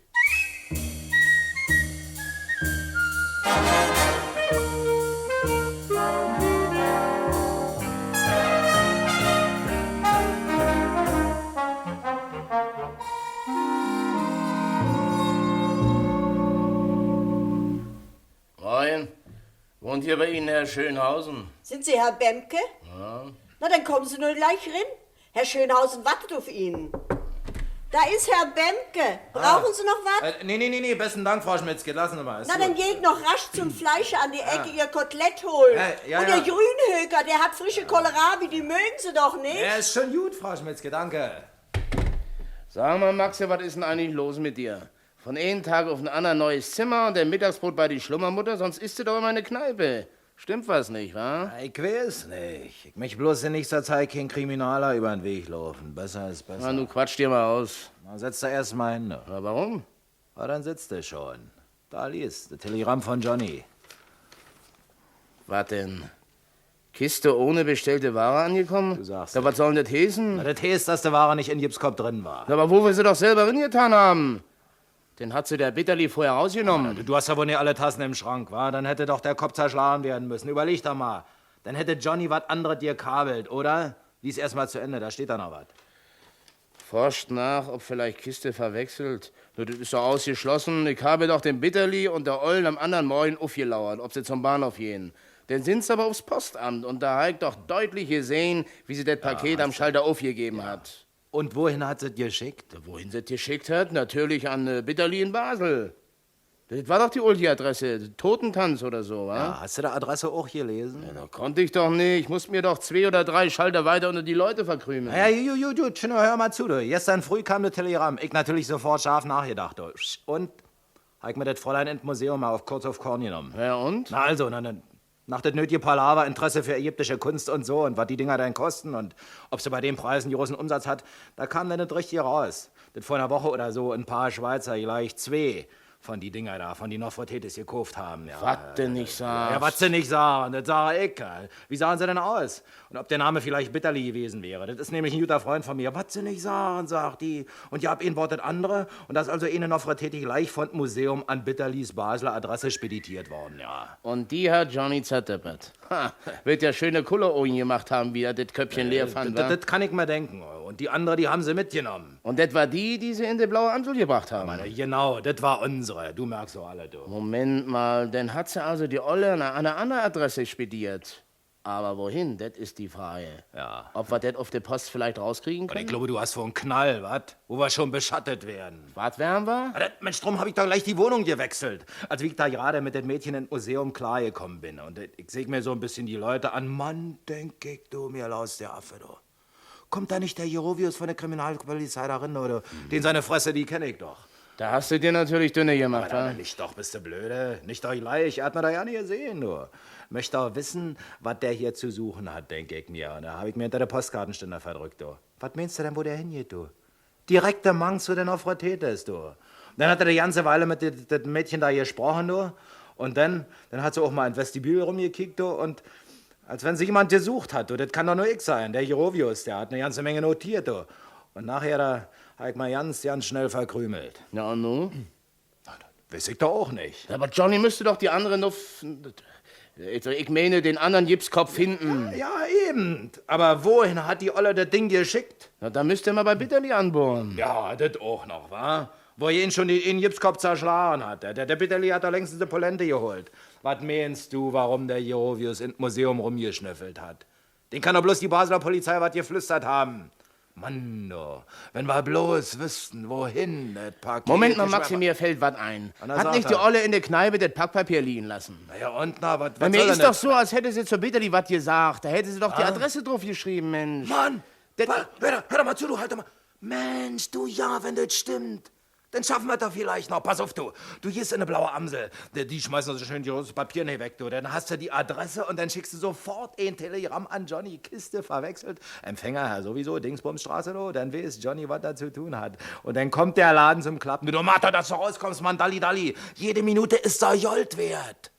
Wohnt hier bei Ihnen Herr Schönhausen? Sind Sie Herr Bemke? Ja. Na, dann kommen Sie nur gleich rein. Herr Schönhausen wartet auf Ihnen. Da ist Herr Bemke. Brauchen Sie noch was? Nee, besten Dank, Frau Schmitzke. Lassen Sie mal. Na, dann geht noch rasch zum Fleisch an die Ecke Ihr Kotelett holen. Und der Grünhöker, der hat frische Kohlrabi, die mögen Sie doch nicht. Ja, ist schon gut, Frau Schmitzke, danke. Sag mal, Maxe, was ist denn eigentlich los mit dir? Von einem Tag auf den anderen neues Zimmer und der Mittagsbrot bei die Schlummermutter, sonst isst du doch immer eine Kneipe. Stimmt was nicht, wa? Ich weiß nicht. Ich möchte bloß in nächster Zeit kein Kriminaler über den Weg laufen. Besser ist besser. Na, du quatsch dir mal aus. Na, setz da erst mal hin. Na, warum? Na, dann sitzt er schon. Da liest, das Telegramm von Johnny. Was denn? Kiste ohne bestellte Ware angekommen? Du sagst ja, was soll denn das heißen? Na, das heißt, dass die Ware nicht in Gipskopf drin war. Na, aber wo wir sie doch selber reingetan haben. Den hat sie der Bitterli vorher rausgenommen. Ja, du hast ja wohl nicht alle Tassen im Schrank, wa? Dann hätte doch der Kopf zerschlagen werden müssen. Überleg doch mal. Dann hätte Johnny was anderes dir kabelt, oder? Lies erst mal zu Ende, da steht da noch was. Forscht nach, ob vielleicht Kiste verwechselt. Nur das ist doch ausgeschlossen. Ich habe doch den Bitterli und der Ollen am anderen Morgen aufgelauert, ob sie zum Bahnhof gehen. Dann sind sie aber aufs Postamt und da habe ich doch deutlich gesehen, wie sie das Paket am Schalter aufgegeben hat. Und wohin hat sie geschickt? Wohin sie geschickt hat? Natürlich an Bitterli in Basel. Das war doch die Ulti-Adresse, Totentanz oder so, wa? Ja, hast du die Adresse auch gelesen? Ja, da konnte ich doch nicht. Ich musste mir doch 2 oder 3 Schalter weiter unter die Leute verkrümeln. Ja, gut, hör mal zu, du. Gestern früh kam das Telegramm. Ich natürlich sofort scharf nachgedacht, du. Und? Hab ich mir das Fräulein ins Museum mal kurz auf Korn genommen. Ja, und? Na also, nach das nötige Palaver, Interesse für ägyptische Kunst und so und was die Dinger denn kosten und ob sie bei den Preisen großen Umsatz hat, da kam dann nicht richtig raus. Das vor einer Woche oder so ein paar Schweizer, gleich 2. von die Dinger da, von die Nofretete gekauft haben. Ja. Was denn nicht sagst? Ja, was sie nicht sagen, das sage ich. Wie sahen sie denn aus? Und ob der Name vielleicht Bitterli gewesen wäre. Das ist nämlich ein guter Freund von mir. Was sie nicht sagen, sagt die. Und ja, ab ihnen Wort das andere. Und das ist also eine Nofretete gleich von Museum an Bitterlis Basler Adresse speditiert worden, ja. Und die hat Johnny zerdeppert. Wird ja schöne Kullerohren gemacht haben, wie er das Köpfchen leer fand. Das kann ich mir denken. Und die andere, die haben sie mitgenommen. Und das war die sie in die blaue Amsel gebracht haben? Genau, das war unsere. Du merkst doch alle, du. Moment mal, dann hat sie also die Olle an eine andere Adresse spediert. Aber wohin, das ist die Frage. Ja. Ob wir das auf der Post vielleicht rauskriegen können? Ich glaube, du hast vor einen Knall, was? Wo wir schon beschattet werden. Was wären wir? Mensch, drum hab ich doch gleich die Wohnung gewechselt. Als ich da gerade mit dem Mädchen ins Museum klargekommen bin. Und ich seh mir so ein bisschen die Leute an. Mann, denk ich, du, mir laus der Affe, du. Kommt da nicht der Jerovius von der Kriminalpolizei darin, oder? Den seine Fresse, die kenne ich doch. Da hast du dir natürlich dünne gemacht, wa? Nicht doch, bist du blöde. Nicht doch gleich. Er hat mir da ja nicht gesehen, nur. Möchte auch wissen, was der hier zu suchen hat, denke ich mir. Und da habe ich mir hinter der Postkartenständer verdrückt, du. Was meinst du denn, wo der hingeht, du? Direkt der Mann zu den Nofretetes, du. Dann hat er die ganze Weile mit dem Mädchen da gesprochen, du. Und dann hat sie auch mal in Vestibül rumgekickt, du. Und als wenn sie jemand gesucht hat, du. Das kann doch nur ich sein, der Jerovius. Der hat eine ganze Menge notiert, du. Und nachher, da habe ich mal ganz schnell verkrümelt. Ja, und nun? Weiß ich doch auch nicht. Aber Johnny müsste doch die andere ich meine, den anderen Gipskopf finden. Ja, eben. Aber wohin hat die Olle das Ding geschickt? Na, da müsst ihr mal bei Bitterli anbohren. Ja, das auch noch, wa? Wo ihn schon den Gipskopf zerschlagen hat. Der Bitterli hat da längst die Polente geholt. Was meinst du, warum der Jerovius ins Museum rumgeschnüffelt hat? Den kann doch bloß die Basler Polizei was geflüstert haben. Mann, du, wenn wir bloß wüssten, wohin das Paket... Moment mal, Maxi, mir fällt was ein. Hat nicht die Olle in der Kneipe das Packpapier liegen lassen? Na ja, und na, was mir ist doch so, als hätte sie zur Bitterli was gesagt. Da hätte sie doch die Adresse drauf geschrieben, Mensch. Mann, hör doch mal zu, du, halt doch mal. Mensch, du, ja, wenn das stimmt. Dann schaffen wir das vielleicht noch. Pass auf, du. Du gehst in eine blaue Amsel. Die schmeißen so schön das Papier nicht weg, du. Dann hast du die Adresse und dann schickst du sofort ein Telegramm an Johnny. Kiste verwechselt. Empfänger sowieso, Dingsbumsstraße, du. Dann weiß Johnny, was er zu tun hat. Und dann kommt der Laden zum Klappen. Du, Martha, dass du rauskommst, Mann, Dalli. Jede Minute ist da Gold wert.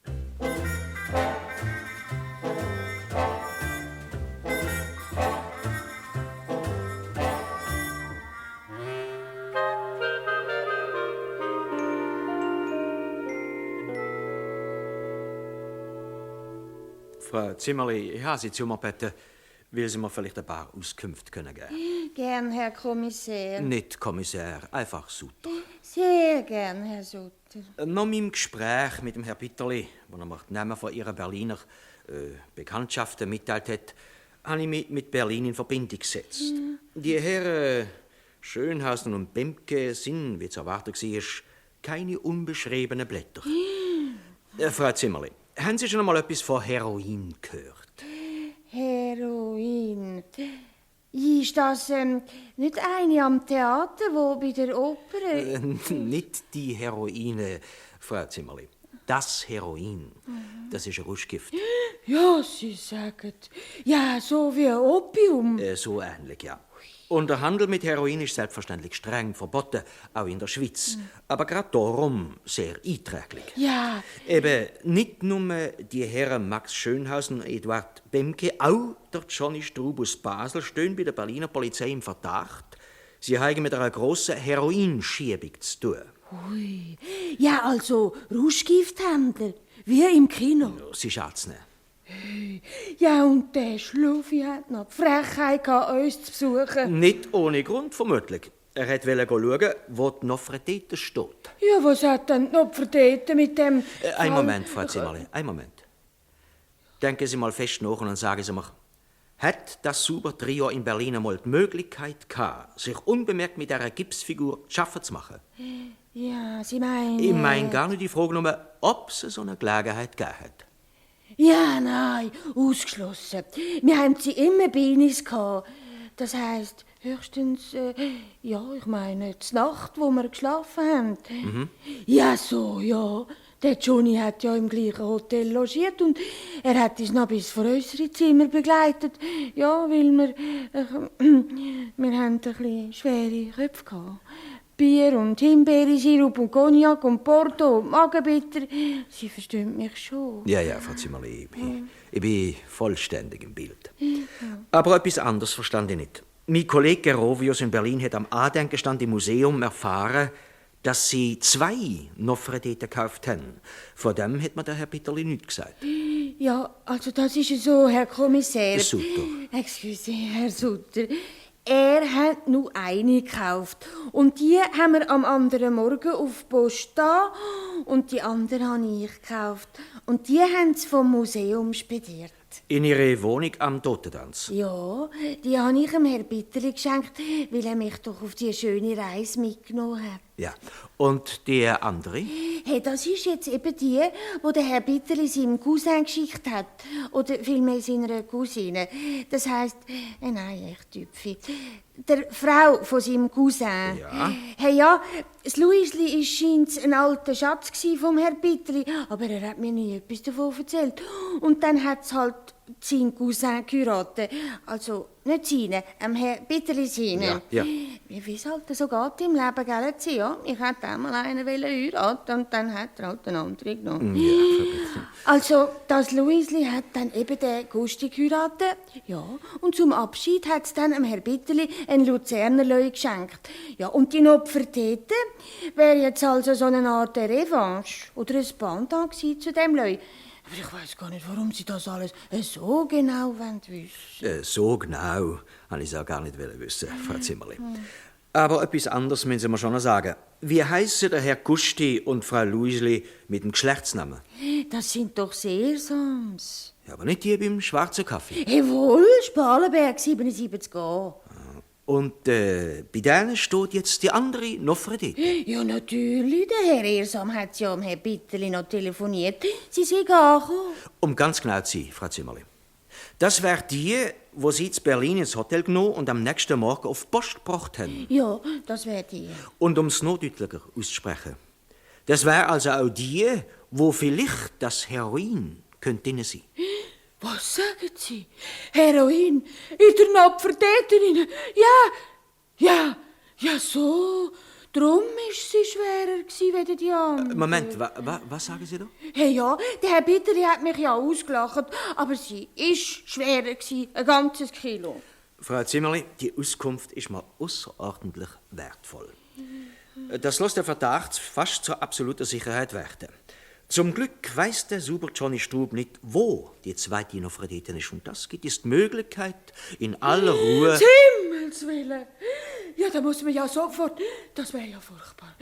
Frau Zimmerli, ich habe Sie zu mir gebeten, will Sie mir vielleicht ein paar Auskünfte können geben? Gern, Herr Kommissär. Nicht Kommissär, einfach Sutter. Sehr gern, Herr Sutter. Nach meinem Gespräch mit dem Herrn Bitterli, wo er mir die Namen von Ihrer Berliner Bekanntschaften mitteilt hat, habe ich mich mit Berlin in Verbindung gesetzt. Die Herren Schönhausen und Bemke sind, wie zu erwarten war, keine unbeschriebenen Blätter. Frau Zimmerli, haben Sie schon einmal etwas von Heroin gehört? Heroin. Ist das nicht eine am Theater, wo bei der Oper... Nicht die Heroine, Frau Zimmerli. Das Heroin, das ist ein Rauschgift. Ja, Sie sagen. Ja, so wie Opium. So ähnlich, ja. Und der Handel mit Heroin ist selbstverständlich streng verboten, auch in der Schweiz. Aber gerade darum sehr einträglich. Ja. Eben nicht nur die Herren Max Schönhausen und Eduard Bemke, auch der Johnny Strub aus Basel stehen bei der Berliner Polizei im Verdacht, sie haben mit einer grossen Heroinschiebung zu tun. Ui. Ja, also Rauschgifthändler, wie im Kino. Ja, Sie schätzen. Ja, und der Schluffi hat noch die Frechheit gehabt, uns zu besuchen. Nicht ohne Grund, vermutlich. Er wollte schauen, wo die Nofretete steht. Ja, was hat denn die Nofretete mit dem... Ein Moment, Frau Zimmerli, ein Moment. Denken Sie mal fest nach und sagen Sie mir, hat das Super-Trio in Berlin einmal die Möglichkeit gehabt, sich unbemerkt mit dieser Gipsfigur schaffen zu machen? Ja, Sie meinen... Ich meine gar nicht die Frage nur, ob es so eine Gelegenheit gegeben hat. Ja, nein, ausgeschlossen. Wir haben sie immer bei uns gehabt. Das heisst, höchstens, ja, ich meine, zur Nacht, wo wir geschlafen haben. Ja, so, ja. Der Johnny hat ja im gleichen Hotel logiert und er hat uns noch bis vor unsere Zimmer begleitet. Ja, weil wir haben ein bisschen schwere Köpfe gehabt. Bier und Himbeersirup und Cognac und Porto und Magenbitter. Sie verstehen mich schon. Ja, Frau Zimmerli, ich bin vollständig im Bild. Aber etwas anderes verstand ich nicht. Mein Kollege Gerovius in Berlin hat am Andenkenstand im Museum erfahren, dass sie 2 Nofretete gekauft haben. Von dem hat mir der Herr Bitterli nichts gesagt. Ja, also das ist so, Herr Kommissär. Sutter. Excuse, Herr Sutter. Er hat nur eine gekauft. Und die haben wir am anderen Morgen auf die Post da. Und die andere habe ich gekauft. Und die haben sie vom Museum spediert. In Ihre Wohnung am Totentanz? Ja, die habe ich dem Herrn Bitterli geschenkt, weil er mich doch auf die schöne Reise mitgenommen hat. Ja. Und die andere? Hey, das ist jetzt eben die der Herr Bitterli seinem Cousin geschickt hat. Oder vielmehr seiner Cousine. Das heisst, nein, echt Tüpfi. Der Frau von seinem Cousin. Ja. Hey, ja, das Luisli scheint ein alter Schatz vom Herrn Bitterli, aber er hat mir nie etwas davon erzählt. Und dann hat es halt seinen Cousin geheiratet. Also nicht seinen, Herr Bitterli seinen. Ja. Wie es halt so geht im Leben, gell? Ja, ich hätte einmal einen heiraten und dann hat er halt einen anderen genommen. Ja, also, das Luisli hat dann eben den Gusti geheiratet. Ja, und zum Abschied hat es dann Herrn Bitterli ein Luzernerleu geschenkt. Ja, und die Nopfertete wäre jetzt also so eine Art Revanche oder ein Pendant zu dem Leu. Aber ich weiss gar nicht, warum Sie das alles so genau wissen wollen. So genau habe ich es auch gar nicht wissen, Frau Zimmerli. Aber etwas anderes müssen Sie mir schon noch sagen. Wie heissen der Herr Gusti und Frau Luisli mit dem Geschlechtsnamen? Das sind doch Sersams. Ja, aber nicht die beim schwarzen Kaffee. Jawohl, Spalenberg 77a. Und bei denen steht jetzt die andere Nofretete. Ja, natürlich. Der Herr Ersam hat ja am Herrn Bitterli noch telefoniert. Sie sind angekommen. Um ganz genau zu sein, Frau Zimmerli. Das wäre die, wo Sie zu Berlin ins Hotel genommen und am nächsten Morgen auf die Post gebracht haben. Ja, das wäre die. Und um es noch deutlicher auszusprechen. Das wäre also auch die, wo vielleicht das Heroin könnte drin sein. Was sagen Sie? Heroin? In der Nopfertete? Ja, so. Darum war sie schwerer wie die anderen. Moment, was sagen Sie da? Hey, ja, der Herr Bitterli hat mich ja ausgelacht, aber sie ist schwerer gewesen, ein ganzes Kilo. Frau Zimmerli, die Auskunft ist mir außerordentlich wertvoll. Das lässt den Verdacht fast zur absoluten Sicherheit werden. Zum Glück weiss der super Johnny Strub nicht, wo die zweite Nofretete ist. Und das gibt es die Möglichkeit, in aller Ruhe... Himmels Willen! Ja, da muss man ja sofort... Das wäre ja furchtbar.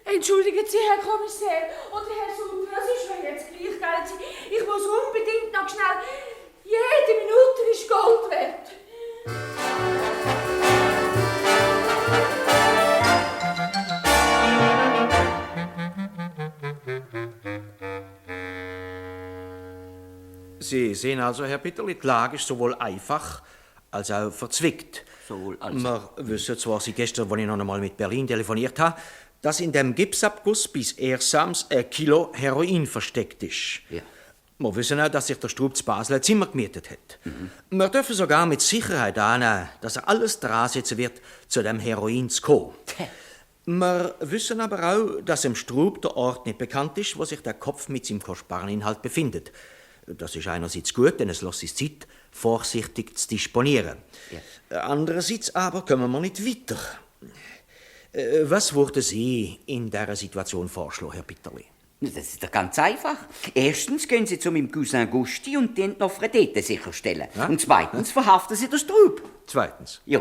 Entschuldigen Sie, Herr Kommissär, oder Herr Sutter, das ist mir jetzt gleich, gell? Ich muss unbedingt noch schnell... Jede Minute ist Gold wert. Sie sehen also, Herr Bitterli, die Lage ist sowohl einfach als auch verzwickt. Sowohl als Wir wissen zwar, Sie gestern, als ich noch einmal mit Berlin telefoniert habe, dass in dem Gipsabguss bis Ersams 1 Kilo Heroin versteckt ist. Ja. Wir wissen auch, dass sich der Strub zu Basel ein Zimmer gemietet hat. Wir dürfen sogar mit Sicherheit annehmen, dass er alles dran setzen wird, zu dem Heroin zu kommen. Wir wissen aber auch, dass im Strub der Ort nicht bekannt ist, wo sich der Kopf mit seinem kostbaren Inhalt befindet. Das ist einerseits gut, denn es lässt sich Zeit, vorsichtig zu disponieren. Ja. Andererseits aber kommen wir nicht weiter. Was würden Sie in dieser Situation vorschlagen, Herr Bitterli? Das ist doch ganz einfach. Erstens gehen Sie zu meinem Cousin Gusti und den Nofretete sicherstellen. Ja? Und zweitens verhaften Sie den Strub. Zweitens? Ja,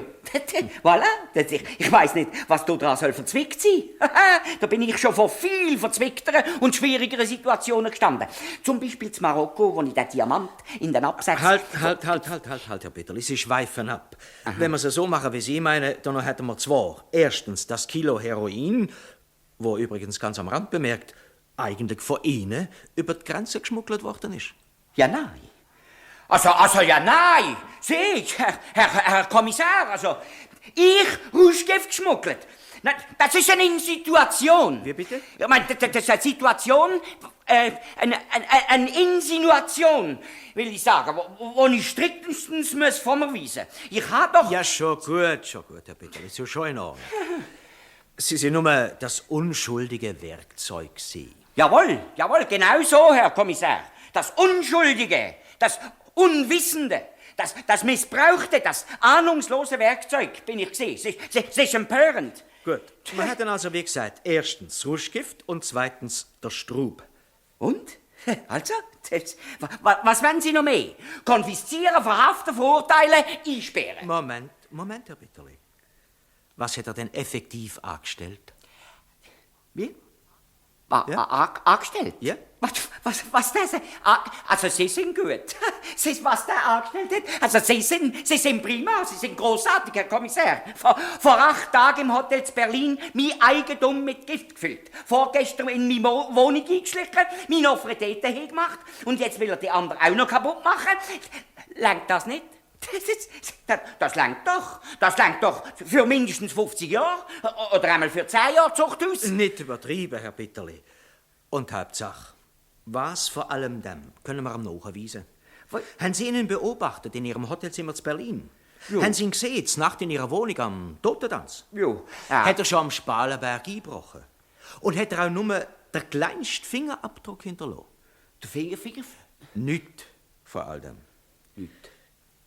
voilà. Ich weiss nicht, was da dran soll verzwickt sein. Da bin ich schon vor viel verzwickteren und schwierigeren Situationen gestanden. Zum Beispiel zu Marokko, wo ich den Diamant in den Absatz... Halt, Herr Bitterli, Sie schweifen ab. Aha. Wenn wir es so machen, wie Sie meinen, dann hätten wir 2. Erstens das Kilo Heroin, wo übrigens ganz am Rand bemerkt, eigentlich von Ihnen über die Grenze geschmuggelt worden ist. Ja, nein. Also ja, nein. Sie, Herr Kommissar, also, ich Rauschgift geschmuggelt. Das ist eine Situation. Wie bitte? Ich meine, das ist eine Situation, eine Insinuation, will ich sagen, wo ich striktestens von mir weisen muss. Ich habe doch... Ja, schon gut, Herr Bitterli, ist ja schon in Ordnung. Sie sind nur das unschuldige Werkzeug, Sie. Jawohl, genau so, Herr Kommissar. Das Unschuldige, das Unwissende, das Missbrauchte, das ahnungslose Werkzeug bin ich gesehen. Es ist empörend. Gut, man hat dann also, wie gesagt, erstens Rauschgift und zweitens der Strub. Und? Also, was wollen Sie noch mehr? Konfiszieren, verhaften, verurteilen, einsperren. Moment, Herr Bitterli. Was hat er denn effektiv angestellt? Wie? Angestellt? Ja. Was das? Also, Sie sind gut. Was der angestellt hat? Also, Sie sind prima, Sie sind großartig, Herr Kommissar. Vor 8 Tagen im Hotel zu Berlin mein Eigentum mit Gift gefüllt. Vorgestern in meine Wohnung eingeschlichen, meine Nofretete gemacht und jetzt will er die anderen auch noch kaputt machen. Langt das nicht? Das langt doch. Das langt doch für mindestens 50 Jahre oder einmal für 10 Jahre Zuchthaus. Nicht übertrieben, Herr Bitterli. Und Hauptsache, was vor allem dem können wir am nachweisen? Haben Sie ihn beobachtet in Ihrem Hotelzimmer zu Berlin? Jo. Haben Sie ihn gesehen, Nacht in Ihrer Wohnung am Totentanz? Jo. Ja. Hat er schon am Spalenberg eingebrochen? Und hat er auch nur den kleinsten Fingerabdruck hinterlassen? Der Finger? Nicht vor allem. Nicht.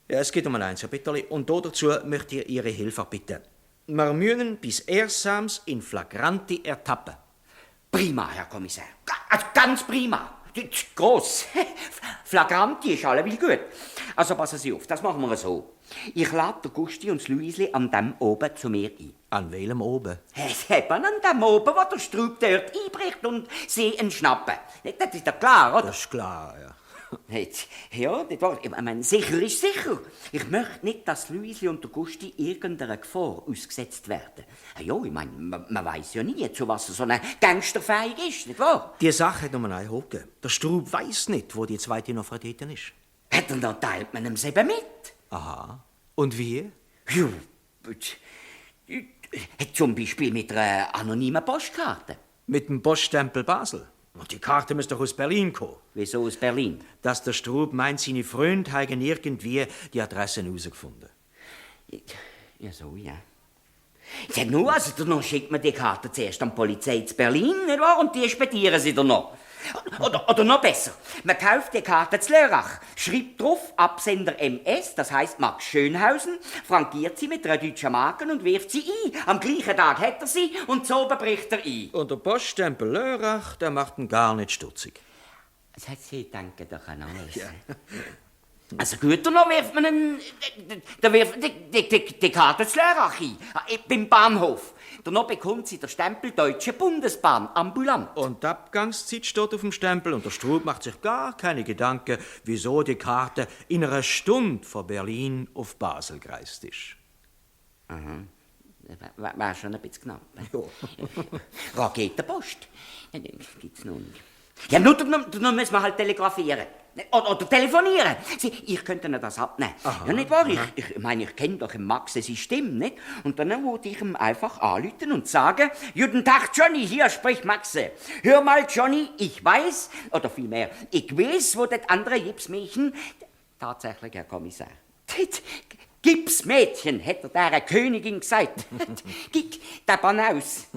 Ja, es geht um eins, Herr Bitterli, und dazu möchte ich Ihre Hilfe bitten. Wir müssen bis ersams in flagranti ertappen. Prima, Herr Kommissar. Also ganz prima. Gross. Flagranti ist alleweil gut. Also passen Sie auf, das machen wir so. Ich lade den Gusti und das Luisli an dem oben zu mir ein. An welchem oben? Eben an dem oben, wo der Strub dort einbricht und sie ihn schnappen. Das ist doch klar, oder? Das ist klar, ja. Ja, ich meine, sicher ist sicher. Ich möchte nicht, dass Luisli und der Gusti irgendeiner Gefahr ausgesetzt werden. Ja, ich meine, man weiß ja nie, zu was so ein Gangster fähig ist, nicht wahr? Die Sache hat nur einen Haken. Der Strub weiß nicht, wo die zweite Nofretete ist. Dann teilt man ihm eben mit. Aha. Und wie? Ja, zum Beispiel mit einer anonymen Postkarte. Mit dem Poststempel Basel. Die Karte muss doch aus Berlin kommen. Wieso aus Berlin? Dass der Strub meint, seine Freunde haben irgendwie die Adressen herausgefunden. Ja, so, ja. Ja, nur, also dann schickt man die Karte zuerst an die Polizei zu Berlin, nicht wahr? Und die spedieren sie dann noch. Oder noch besser, man kauft die Karte zu Lörrach, schreibt drauf Absender MS, das heisst Max Schönhausen, frankiert sie mit einer deutschen Marke und wirft sie ein. Am gleichen Tag hat er sie und so bricht er ein. Und der Poststempel Lörrach, der macht ihn gar nicht stutzig. Das hat Sie denken doch an alles. Ja. Also gut, und dann wirft man die Karte zu Lörrach ein, beim Bahnhof. Danach bekommt sie der Stempel Deutsche Bundesbahn, ambulant. Und die Abgangszeit steht auf dem Stempel und der Strub macht sich gar keine Gedanken, wieso die Karte in einer Stunde von Berlin auf Basel gereist ist. Aha. War schon ein bisschen knapp. Raketenpost. Gibt's noch nicht. Ja, nur müssen wir halt telegrafieren. Oder telefonieren. Ich könnte Ihnen das abnehmen. Aha, ja, nicht wahr? Ich meine, ich kenne doch Max seine Stimme, nicht? Und dann würde ich ihm einfach anrufen und sagen, Guten Tag, Johnny, hier spricht Maxe. Hör mal, Johnny, ich weiß, oder vielmehr, ich weiß, wo das andere Gipsmädchen... Tatsächlich, Herr Kommissar. Das Gipsmädchen, hätte der Königin gesagt. Gib der Banaus.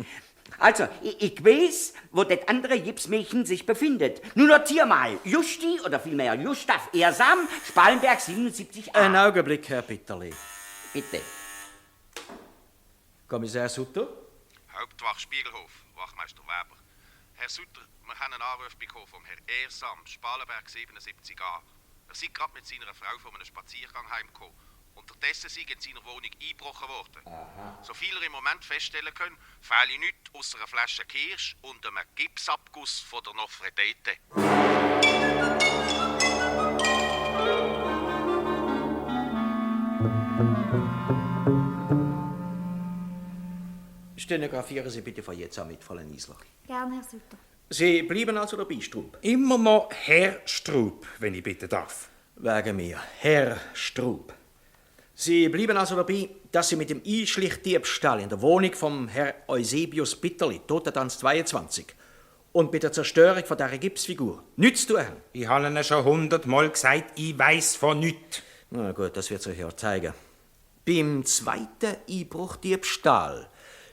Also, ich weiß, wo das andere Gipsmädchen sich befindet. Nun notier mal. Justi, oder vielmehr Gustav Ersam, Spalenberg 77a. Einen Augenblick, Herr Bitterli. Bitte. Kommissar Sutter? Hauptwach Spiegelhof, Wachmeister Weber. Herr Sutter, wir haben einen Anruf bekommen vom Herrn Ersam, Spalenberg 77a. Er sei gerade mit seiner Frau von einem Spaziergang heimgekommen. Unterdessen sei in seiner Wohnung eingebrochen worden. Aha. So viel er im Moment feststellen können, fehle nichts außer einer Flasche Kirsch und einem Gipsabguss von der Nofretete. Stenografieren Sie bitte von jetzt an mit, Fräulein Isler. Gern, Herr Sutter. Sie bleiben also dabei, Strub? Immer noch Herr Strub, wenn ich bitten darf. Wegen mir, Herr Strub. Sie bleiben also dabei, dass Sie mit dem Einschlichdiebstahl in der Wohnung vom Herr Eusebius Bitterli, Totentanz 22, und mit der Zerstörung von dieser Gipsfigur nichts zu tun haben. Ich habe Ihnen schon 100-mal gesagt, ich weiss von nichts. Na gut, das wird sich ja zeigen. Beim zweiten Einbruchdiebstahl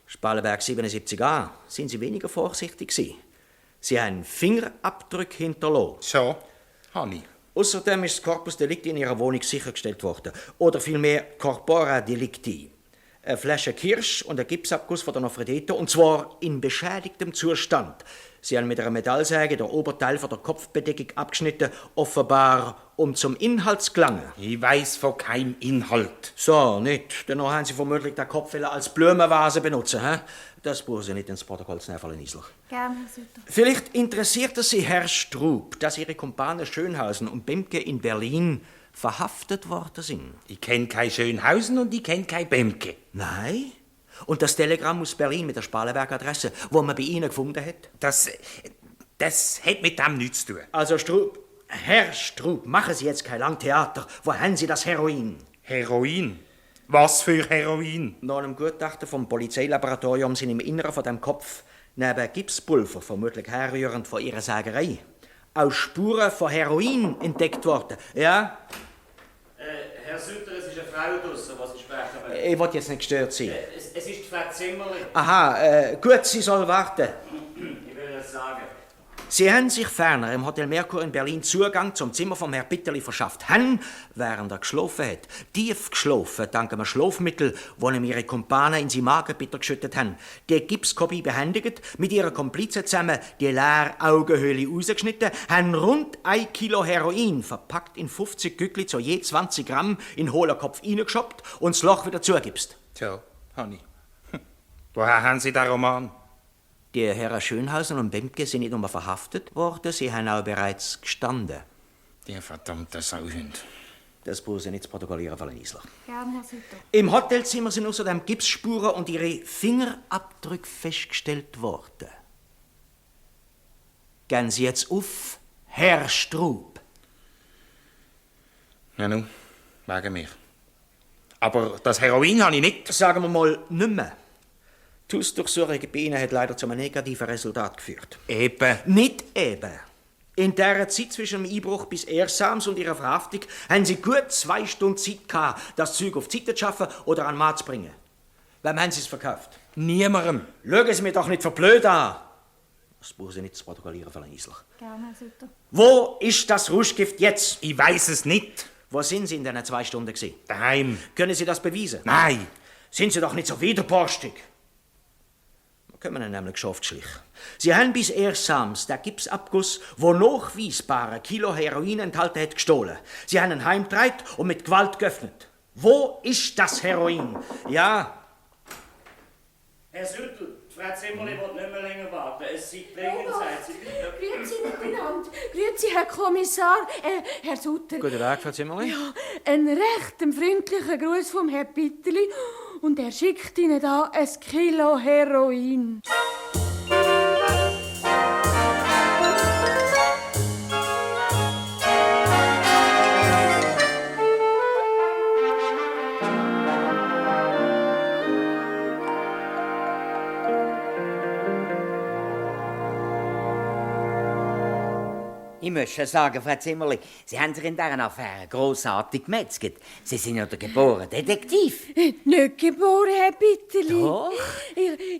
Spalenberg 77a sind Sie weniger vorsichtig gewesen. Sie haben Fingerabdrücke hinterlassen. So, habe ich. Außerdem ist das Corpus Delicti in Ihrer Wohnung sichergestellt worden. Oder vielmehr Corpora Delicti. Eine Flasche Kirsch und ein Gipsabguss von der Nofretete, und zwar in beschädigtem Zustand. Sie haben mit einer Metallsäge den Oberteil von der Kopfbedeckung abgeschnitten, offenbar um zum Inhalt zu gelangen. Ich weiss von keinem Inhalt. So, nicht. Dann haben Sie vermutlich den Kopf als Blumenvase benutzen. He? Das brauchen Sie nicht ins Protokoll zu nehmen, Frau Niesler. Gerne, Herr Sutter. Vielleicht interessiert es Sie, Herr Strub, dass Ihre Kumpane Schönhausen und Bemke in Berlin verhaftet worden sind. Ich kenne kein Schönhausen und ich kenne kein Bemke. Nein? Und das Telegramm aus Berlin mit der Spalenberg-Adresse, wo man bei Ihnen gefunden hat? Das hat mit dem nichts zu tun. Also Strub, Herr Strub, machen Sie jetzt kein Langtheater. Wo haben Sie das Heroin? Heroin? Was für Heroin? Nach einem Gutachten vom Polizeilaboratorium sind im Inneren von dem Kopf neben Gipspulver, vermutlich herrührend von Ihrer Sägerei, auch Spuren von Heroin entdeckt worden. Ja? Herr Sutter, es ist eine Frau draussen, was ich sprechen will. Ich will jetzt nicht gestört sein. Es ist die Frau Zimmerli. Aha, gut, sie soll warten. Ich will das sagen. Sie haben sich ferner im Hotel Merkur in Berlin Zugang zum Zimmer vom Herrn Bitterli verschafft. Han, während er geschlafen hat. Tief geschlafen, dank einem Schlafmittel, das ihm ihre Kumpanen in seine Magenbitter geschüttet haben. Die Gipskopie behändigt, mit ihren Komplizen zusammen die leere Augenhöhle rausgeschnitten, haben rund 1 Kilo Heroin, verpackt in 50 Gückli zu je 20 Gramm, in den hohlen Kopf reingeschoppt und das Loch wieder zugibst. So, Hanni. Woher haben Sie den Roman? Die Herren Schönhausen und Bemke sind nicht nur verhaftet worden, sie haben auch bereits gestanden. Die verdammte Sauhund. Das brauchen Sie nicht zu protokollieren, Frau Niesler. Gerne, Herr Sutter. Im Hotelzimmer sind außerdem Gipsspuren und ihre Fingerabdrücke festgestellt worden. Gehen Sie jetzt auf, Herr Strub. Ja, nun, wegen mir. Aber das Heroin habe ich nicht. Sagen wir mal, nicht mehr. Die Hausdurchsuchung bei Ihnen hat leider zu einem negativen Resultat geführt. Eben. Nicht eben. In dieser Zeit zwischen dem Einbruch bis Ersams und Ihrer Verhaftung haben Sie gut 2 Stunden Zeit gehabt, das Zeug auf die Seite zu schaffen oder an den Mann zu bringen. Wem haben Sie es verkauft? Niemandem. Schauen Sie mich doch nicht für blöd an. Das brauchen Sie nicht zu protokollieren, Frau Niesler. Gerne, Herr Sutter. Wo ist das Rauschgift jetzt? Ich weiß es nicht. Wo sind Sie in diesen 2 Stunden gewesen? Daheim. Können Sie das beweisen? Nein. Sind Sie doch nicht so widerborstig. Können wir nämlich geschafft. Sie haben bis Ersams den Gipsabguss, der nachweisbar 1 Kilo Heroin enthalten hat, gestohlen. Sie haben ihn heimgetragen und mit Gewalt geöffnet. Wo ist das Heroin? Ja. Herr Sutter, Frau Zimmerli will nicht mehr länger warten. Es sei dringend Zeit. Grüezi miteinander. Grüezi, Herr Kommissar. Herr Sutter. Guten Tag, Frau Zimmerli. Ja, ein recht freundlicher Gruß vom Herrn Bitterli. Und er schickt Ihnen da 1 Kilo Heroin. Ich möchte sagen, Frau Zimmerli, Sie haben sich in dieser Affäre grossartig gemetzelt. Sie sind ja der geborene Detektiv. Nicht geboren, Herr Bitterli. Doch.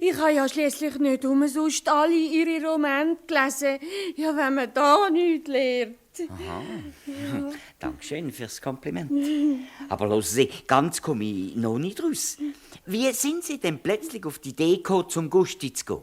Ich habe ja schliesslich nicht umsonst alle Ihre Romane gelesen. Ja, wenn man da nichts lernt. Aha. Ja. Dankeschön fürs Kompliment. Aber hören Sie, ganz komme ich noch nicht raus. Wie sind Sie denn plötzlich auf die Idee gekommen, zum Gusti zu gehen?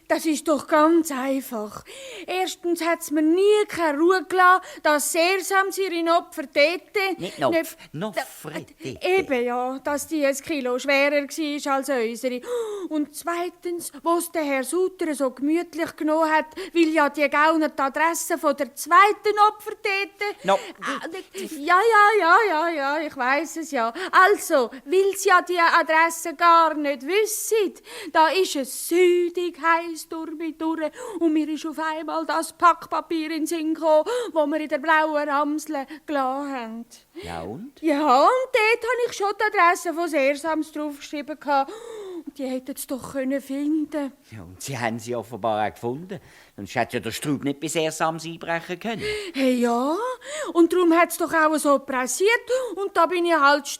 Das ist doch ganz einfach. Erstens hat es mir nie keine Ruhe gelassen, dass Sersams ihre Nopfertete... Nicht Nopf, Nofretete. Eben ja, dass die 1 Kilo schwerer war als unsere. Und zweitens, was der Herr Sutter so gemütlich genommen hat, weil ja die Gauner die Adresse von der zweiten Nopfertete... No. Ja, ich weiss es ja. Also, weil sie ja die Adresse gar nicht wissen, da ist es südig heiß durch und mir ist auf einmal das Packpapier in den Sinn gekommen, das wir in der blauen Ramsle gelassen haben. Ja und? Ja, und dort habe ich schon die Adresse von Sersams draufgeschrieben. Die hätten es doch können finden. Ja, und sie haben sie offenbar auch gefunden. Sonst hätte ja der Straub nicht bis Ersams einbrechen können. Hey, ja, und darum hat es doch auch so pressiert. Und da bin ich halt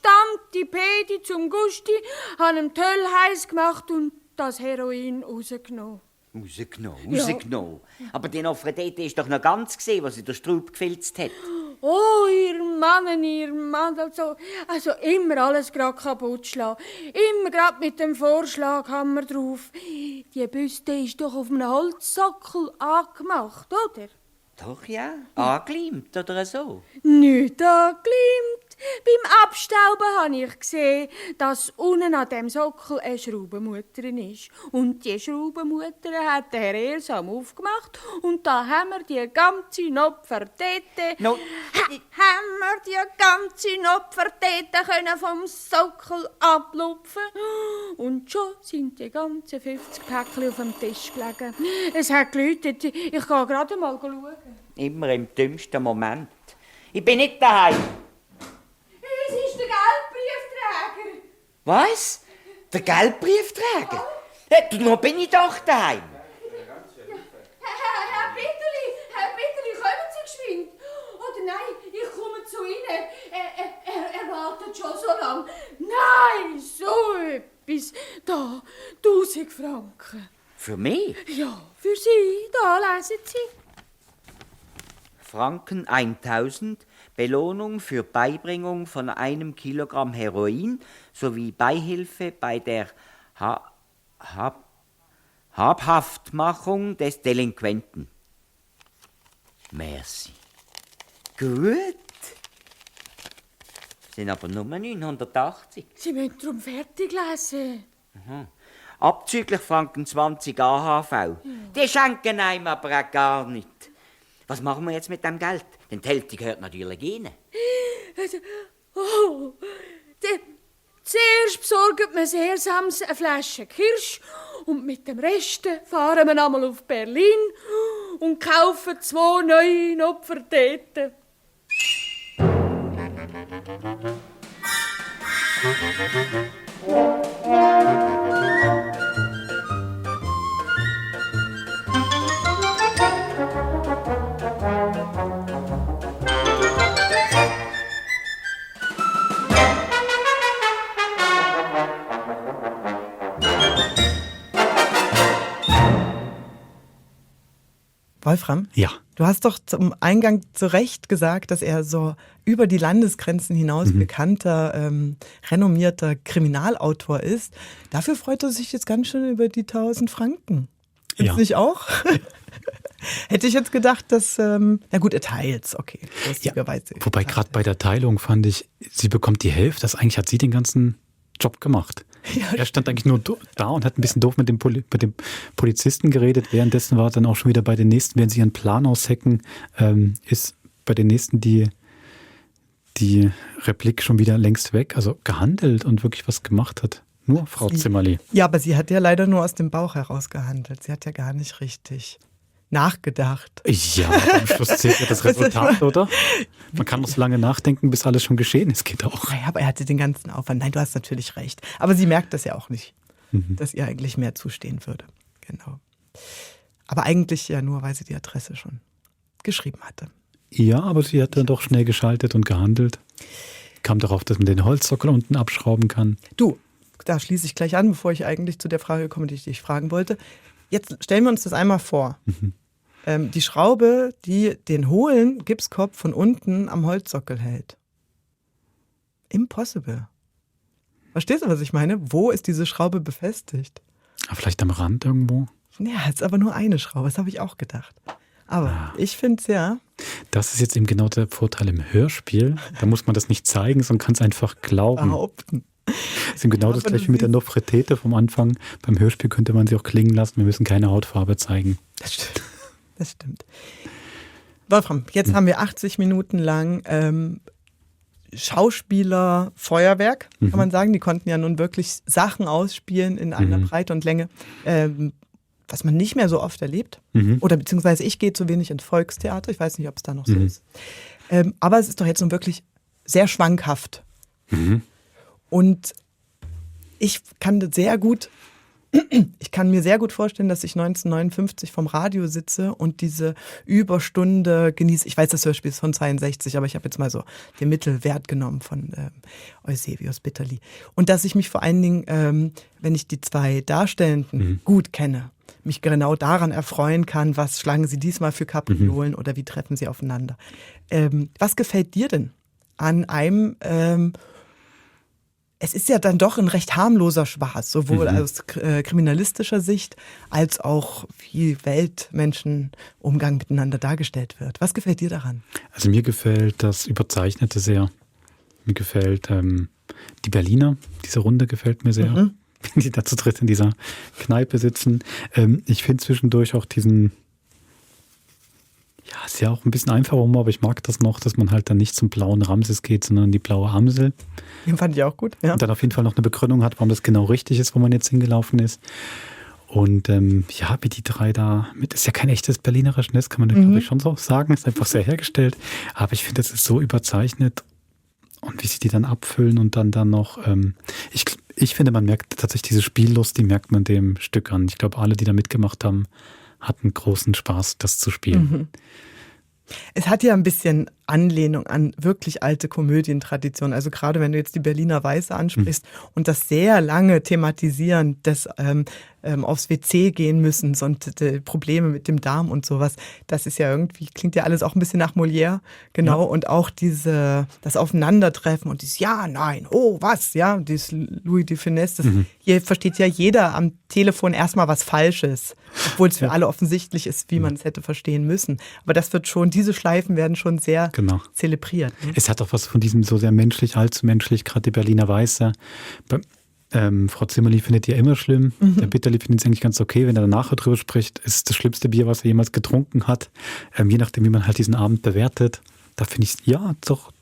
die Pedi zum Gusti, habe ihm Töll heiß gemacht und das Heroin rausgenommen. Rausgenommen? Ja. Aber die Nofretete ist doch noch ganz gesehen, was sie der Straub gefilzt hat. Oh, ihr Mann, also immer alles gerade kaputt schlagen. Immer gerade mit dem Vorschlaghammer drauf. Die Büste ist doch auf einem Holzsockel angemacht, oder? Doch, ja. Angeleimt oder so? Nicht angeleimt. Beim Abstauben habe ich gesehen, dass unten an dem Sockel eine Schraubenmutter ist. Und die Schraubenmutter hat der Herr Ersam aufgemacht. Und da haben wir die ganze Nopfertete... haben wir die ganze Nopfertete können vom Sockel ablupfen. Und schon sind die ganzen 50 Päckchen auf dem Tisch gelegen. Es hat geläutet. Ich gehe gerade mal schauen. Immer im dümmsten Moment. Ich bin nicht daheim. Es ist der Geldbriefträger. Was? Der Geldbriefträger? Ja. Noch bin ich doch daheim. Herr Bitterli, kommen Sie geschwind? Oder nein, ich komme zu Ihnen. Er wartet schon so lange. Nein, so etwas. Da, 1000 Franken. Für mich? Ja, für Sie. Da, lesen Sie. Franken 1000, Belohnung für Beibringung von 1 Kilogramm Heroin sowie Beihilfe bei der Habhaftmachung des Delinquenten. Merci. Gut. Sind aber nur 980. Sie müssen darum fertig lesen. Aha. Abzüglich Franken 20 AHV. Ja. Die schenken einem aber auch gar nicht. Was machen wir jetzt mit dem Geld? Denn die Hälfte gehört natürlich Ihnen. Zuerst besorgt man sehr sams eine Flasche Kirsch und mit dem Rest fahren wir einmal auf Berlin und kaufen 2 neue Nopferteten. Wolfram? Ja. Du hast doch zum Eingang zu Recht gesagt, dass er so über die Landesgrenzen hinaus bekannter, renommierter Kriminalautor ist. Dafür freut er sich jetzt ganz schön über die 1000 Franken. Findest du nicht auch? Hätte ich jetzt gedacht, dass, na gut, er teilt's, okay. Ja, wobei gerade bei der Teilung fand ich, sie bekommt die Hälfte, das eigentlich hat sie den ganzen Job gemacht. Ja, er stand eigentlich nur da und hat ein bisschen doof mit dem Polizisten geredet. Währenddessen war er dann auch schon wieder bei den nächsten, während sie ihren Plan aushecken, ist bei den nächsten die Replik schon wieder längst weg. Also gehandelt und wirklich was gemacht hat. Nur Frau Zimmerli. Ja, aber sie hat ja leider nur aus dem Bauch heraus gehandelt. Sie hat ja gar nicht richtig nachgedacht. Ja, aber am Schluss zählt ja das Resultat, oder? Man kann noch so lange nachdenken, bis alles schon geschehen ist. Geht auch. Naja, aber er hatte den ganzen Aufwand. Nein, du hast natürlich recht. Aber sie merkt das ja auch nicht, dass ihr eigentlich mehr zustehen würde. Genau. Aber eigentlich ja nur, weil sie die Adresse schon geschrieben hatte. Ja, aber sie hat dann doch schnell geschaltet und gehandelt. Kam darauf, dass man den Holzsockel unten abschrauben kann. Du, da schließe ich gleich an, bevor ich eigentlich zu der Frage komme, die ich dich fragen wollte. Jetzt stellen wir uns das einmal vor. Die Schraube, die den hohlen Gipskopf von unten am Holzsockel hält. Impossible. Verstehst du, was ich meine? Wo ist diese Schraube befestigt? Vielleicht am Rand irgendwo? Ja, es ist aber nur eine Schraube, das habe ich auch gedacht. Aber ich finde es ja. Das ist jetzt eben genau der Vorteil im Hörspiel. Da muss man das nicht zeigen, sondern kann es einfach glauben. Behaupten. Das ist genau das gleiche mit der Nofretete vom Anfang. Beim Hörspiel könnte man sie auch klingen lassen. Wir müssen keine Hautfarbe zeigen. Das stimmt. Wolfram, jetzt haben wir 80 Minuten lang Schauspieler, Feuerwerk, kann man sagen. Die konnten ja nun wirklich Sachen ausspielen in einer Breite und Länge, was man nicht mehr so oft erlebt. Oder beziehungsweise ich gehe zu wenig ins Volkstheater. Ich weiß nicht, ob es da noch so ist. Aber es ist doch jetzt nun wirklich sehr schwankhaft. Und Ich kann mir sehr gut vorstellen, dass ich 1959 vom Radio sitze und diese Überstunde genieße. Ich weiß, das Hörspiel ist von 62, aber ich habe jetzt mal so den Mittelwert genommen von Eusebius Bitterli. Und dass ich mich vor allen Dingen, wenn ich die zwei Darstellenden gut kenne, mich genau daran erfreuen kann, was schlagen sie diesmal für Kapriolen oder wie treffen sie aufeinander. Was gefällt dir denn an einem... Es ist ja dann doch ein recht harmloser Spaß, sowohl aus kriminalistischer Sicht als auch wie Weltmenschenumgang miteinander dargestellt wird. Was gefällt dir daran? Also mir gefällt das Überzeichnete sehr. Mir gefällt die Berliner, diese Runde gefällt mir sehr, wenn die da zu dritt in dieser Kneipe sitzen. Ich finde zwischendurch auch diesen... Ja, ist ja auch ein bisschen einfacher Humor, aber ich mag das noch, dass man halt dann nicht zum blauen Ramses geht, sondern die blaue Amsel. Den fand ich auch gut, ja. Und dann auf jeden Fall noch eine Begründung hat, warum das genau richtig ist, wo man jetzt hingelaufen ist. Und ja, wie die drei da mit, ist ja kein echtes Berlinerisch, das kann man glaube ich schon so sagen, ist einfach sehr hergestellt. Aber ich finde, das ist so überzeichnet und wie sie die dann abfüllen und dann noch, ich finde, man merkt tatsächlich diese Spiellust, die merkt man dem Stück an. Ich glaube, alle, die da mitgemacht haben, hatten großen Spaß, das zu spielen. Es hat ja ein bisschen Anlehnung an wirklich alte Komödientraditionen. Also gerade wenn du jetzt die Berliner Weiße ansprichst und das sehr lange Thematisieren des aufs WC gehen müssen und Probleme mit dem Darm und sowas, das ist ja irgendwie, klingt ja alles auch ein bisschen nach Molière, genau. Ja. Und auch das Aufeinandertreffen und dieses Ja, Nein, oh, was, ja, dieses Louis de Funès, hier versteht ja jeder am Telefon erstmal was Falsches, obwohl es für alle offensichtlich ist, wie man es hätte verstehen müssen. Aber das wird schon, diese Schleifen werden schon sehr zelebriert. Ne? Es hat auch was von diesem so sehr menschlich, allzu menschlich, gerade die Berliner Weiße. Frau Zimmerli findet die ja immer schlimm. Der Bitterli findet es eigentlich ganz okay, wenn er danach drüber spricht. Es ist das schlimmste Bier, was er jemals getrunken hat. Je nachdem, wie man halt diesen Abend bewertet. Da finde ich, ja, doch,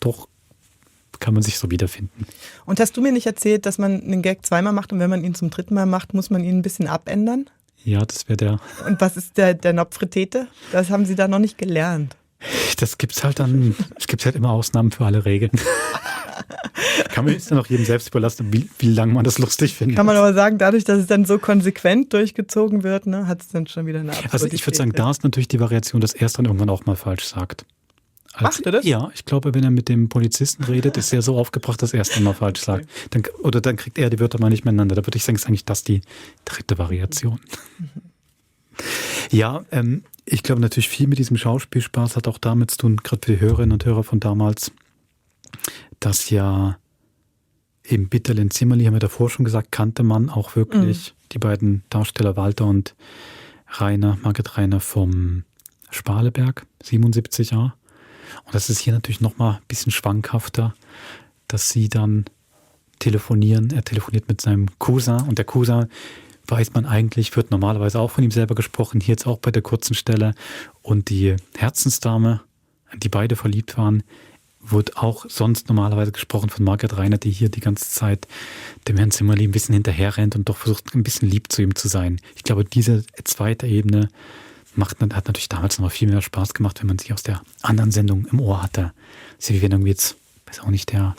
kann man sich so wiederfinden. Und hast du mir nicht erzählt, dass man einen Gag zweimal macht und wenn man ihn zum dritten Mal macht, muss man ihn ein bisschen abändern? Ja, das wäre der. Und was ist der Nopfretete? Das haben Sie da noch nicht gelernt. Das gibt's halt dann, es gibt halt immer Ausnahmen für alle Regeln. Kann man jetzt dann auch jedem selbst überlassen, wie lange man das lustig findet. Kann man aber sagen, dadurch, dass es dann so konsequent durchgezogen wird, ne, hat es dann schon wieder eine Absurdität. Also ich würde sagen, da ist natürlich die Variation, dass er es dann irgendwann auch mal falsch sagt. Macht er das? Ja, ich glaube, wenn er mit dem Polizisten redet, ist er so aufgebracht, dass er es dann mal falsch sagt. Dann kriegt er die Wörter mal nicht miteinander. Da würde ich sagen, ist eigentlich das die dritte Variation. Ja, ich glaube natürlich viel mit diesem Schauspielspaß hat auch damit zu tun, gerade für die Hörerinnen und Hörer von damals, dass ja eben Bitterli und Zimmerli, haben wir davor schon gesagt, kannte man auch wirklich die beiden Darsteller Walter und Margret Rainer vom Spaleberg, 77a. Und das ist hier natürlich nochmal ein bisschen schwankhafter, dass sie dann telefonieren. Er telefoniert mit seinem Cousin und der Cousin, weiß man eigentlich, wird normalerweise auch von ihm selber gesprochen, hier jetzt auch bei der kurzen Stelle. Und die Herzensdame, in die beide verliebt waren, wird auch sonst normalerweise gesprochen von Margret Rainer, die hier die ganze Zeit dem Herrn Zimmerli ein bisschen hinterher rennt und doch versucht, ein bisschen lieb zu ihm zu sein. Ich glaube, diese zweite Ebene hat natürlich damals noch viel mehr Spaß gemacht, wenn man sich aus der anderen Sendung im Ohr hatte. Das ist ja wie wenn irgendwie jetzt, weiß auch nicht, der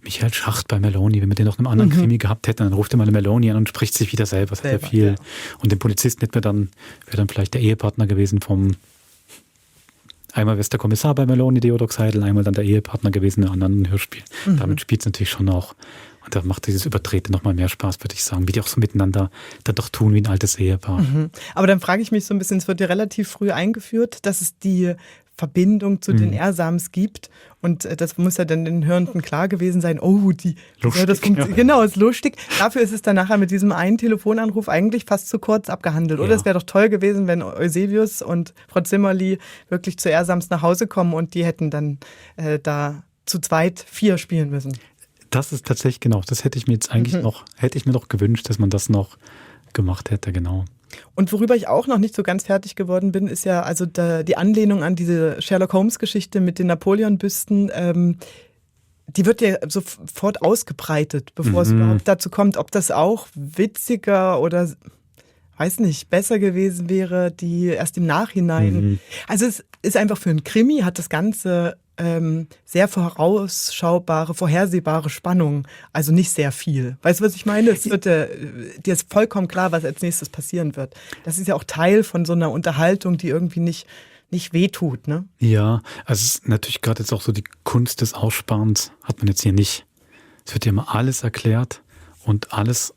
Michael Schacht bei Meloni, wenn wir den noch in einem anderen Krimi gehabt hätten, dann ruft er mal Meloni an und spricht sich wieder selber. Das hat ja viel. Ja. Und den Polizisten wäre dann vielleicht der Ehepartner gewesen vom einmal wäre es der Kommissar bei Meloni, Deodox Heidel, einmal dann der Ehepartner gewesen in einem anderen Hörspiel. Damit spielt es natürlich schon auch. Und da macht dieses Übertreten noch mal mehr Spaß, würde ich sagen. Wie die auch so miteinander dann doch tun wie ein altes Ehepaar. Aber dann frage ich mich so ein bisschen, es wird ja relativ früh eingeführt, dass es die Verbindung zu den Ersams gibt. Und das muss ja dann den Hörenden klar gewesen sein. Oh, genau, ist lustig. Dafür ist es dann nachher mit diesem einen Telefonanruf eigentlich fast zu kurz abgehandelt. Oder es wäre doch toll gewesen, wenn Eusebius und Frau Zimmerli wirklich zu Ersams nach Hause kommen und die hätten dann da zu zweit 4 spielen müssen. Das ist tatsächlich, genau, das hätte ich mir jetzt eigentlich hätte ich mir noch gewünscht, dass man das noch gemacht hätte, genau. Und worüber ich auch noch nicht so ganz fertig geworden bin, ist ja also die Anlehnung an diese Sherlock-Holmes-Geschichte mit den Napoleon-Büsten. Die wird ja sofort ausgebreitet, bevor es überhaupt dazu kommt. Ob das auch witziger oder, weiß nicht, besser gewesen wäre, die erst im Nachhinein. Also es ist einfach für einen Krimi, hat das Ganze sehr vorausschaubare, vorhersehbare Spannung. Also nicht sehr viel. Weißt du, was ich meine? Dir ist vollkommen klar, was als nächstes passieren wird. Das ist ja auch Teil von so einer Unterhaltung, die irgendwie nicht wehtut, ne? Ja, also es ist natürlich gerade jetzt auch so die Kunst des Aussparens hat man jetzt hier nicht. Es wird ja immer alles erklärt und alles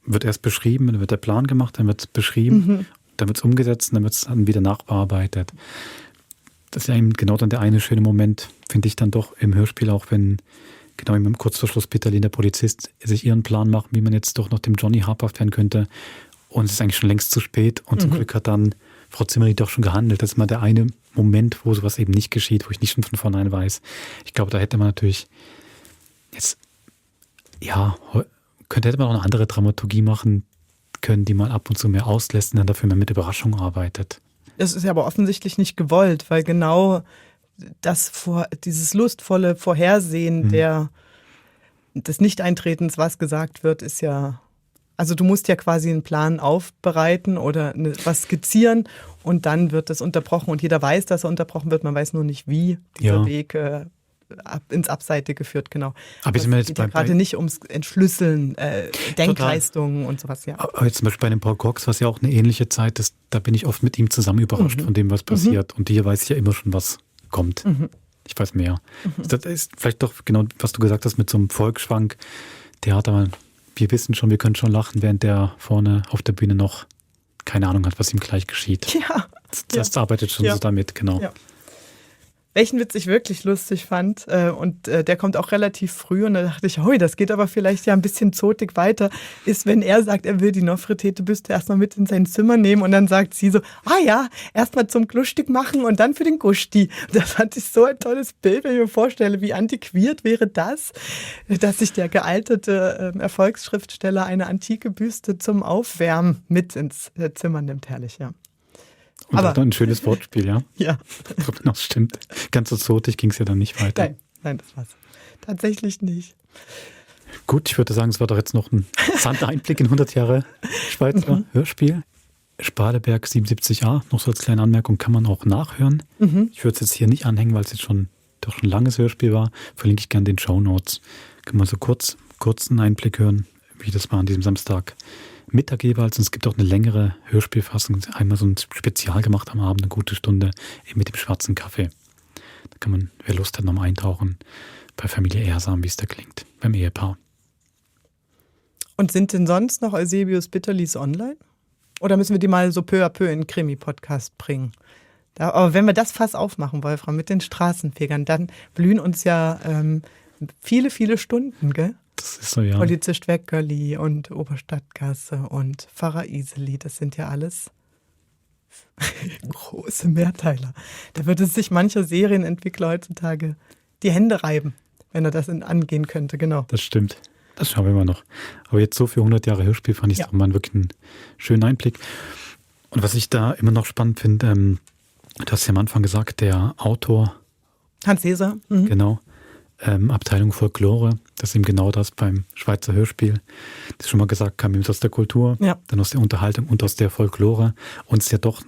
wird erst beschrieben, dann wird der Plan gemacht, dann wird es beschrieben, dann wird es umgesetzt und dann wird es dann wieder nachbearbeitet. Das ist ja eben genau dann der eine schöne Moment, finde ich dann doch im Hörspiel, auch wenn genau im Kurzverschluss Bitterli, der Polizist, sich ihren Plan macht, wie man jetzt doch noch dem Johnny habhaft werden könnte. Und es ist eigentlich schon längst zu spät. Und zum Glück hat dann Frau Zimmerli doch schon gehandelt. Das ist mal der eine Moment, wo sowas eben nicht geschieht, wo ich nicht schon von vornherein weiß. Ich glaube, da hätte man natürlich jetzt, ja, hätte man auch eine andere Dramaturgie machen können, die mal ab und zu mehr auslässt und dann dafür mehr mit Überraschung arbeitet. Das ist ja aber offensichtlich nicht gewollt, weil genau dieses lustvolle Vorhersehen des Nicht-Eintretens, was gesagt wird, ist ja, also du musst ja quasi einen Plan aufbereiten oder was skizzieren und dann wird das unterbrochen und jeder weiß, dass er unterbrochen wird, man weiß nur nicht, wie dieser Weg ins Abseitige führt, genau. Aber es geht ja gerade nicht ums Entschlüsseln, Denkleistungen und sowas, ja. Aber jetzt zum Beispiel bei dem Paul Cox, was ja auch eine ähnliche Zeit ist, da bin ich oft mit ihm zusammen überrascht von dem, was passiert. Und hier weiß ich ja immer schon, was kommt. Ich weiß mehr. Das ist vielleicht doch genau, was du gesagt hast mit so einem Volksschwank. Der hat aber, wir wissen schon, wir können schon lachen, während der vorne auf der Bühne noch keine Ahnung hat, was ihm gleich geschieht. Ja. Das arbeitet schon so damit, genau. Ja. Welchen Witz ich wirklich lustig fand, und der kommt auch relativ früh und da dachte ich, hui, das geht aber vielleicht ja ein bisschen zotig weiter, ist, wenn er sagt, er will die Nofretete-Büste erstmal mit in sein Zimmer nehmen und dann sagt sie so, erstmal zum Glustig machen und dann für den Gusti. Das fand ich so ein tolles Bild, wenn ich mir vorstelle, wie antiquiert wäre das, dass sich der gealterte Erfolgsschriftsteller eine antike Büste zum Aufwärmen mit ins Zimmer nimmt. Herrlich, ja. Und aber auch ein schönes Wortspiel, ja? Ja. Das stimmt. Ganz so zotig ging es ja dann nicht weiter. Nein, das war's. Tatsächlich nicht. Gut, ich würde sagen, es war doch jetzt noch ein interessanter Einblick in 100 Jahre Schweizer Hörspiel. Spadeberg 77a, noch so als kleine Anmerkung, kann man auch nachhören. Ich würde es jetzt hier nicht anhängen, weil es jetzt schon ein langes Hörspiel war. Verlinke ich gerne den Shownotes. Kann man so kurzen Einblick hören, wie das war an diesem Samstag. Mittag jeweils und es gibt auch eine längere Hörspielfassung, einmal so ein Spezial gemacht am Abend, eine gute Stunde, eben mit dem schwarzen Kaffee. Da kann man, wer Lust hat, nochmal eintauchen bei Familie Ehrsam, wie es da klingt, beim Ehepaar. Und sind denn sonst noch Eusebius Bitterlis online? Oder müssen wir die mal so peu à peu in den Krimi-Podcast bringen? Aber wenn wir das Fass aufmachen, Wolfram, mit den Straßenfegern, dann blühen uns ja viele, viele Stunden, gell? Das ist so, ja. Polizist Weckerli und Oberstadtgasse und Pfarrer Iseli, das sind ja alles große Mehrteiler. Da würde sich mancher Serienentwickler heutzutage die Hände reiben, wenn er das angehen könnte, genau. Das stimmt. Das schauen wir mal noch. Aber jetzt so für 100 Jahre Hörspiel fand ich es doch mal wirklich einen schönen Einblick. Und was ich da immer noch spannend finde, du hast ja am Anfang gesagt, der Autor Hans Seser. Genau. Abteilung Folklore, das ist eben genau das beim Schweizer Hörspiel. Das ist schon mal gesagt, kam eben aus der Kultur, dann aus der Unterhaltung und aus der Folklore. Und es ist ja doch,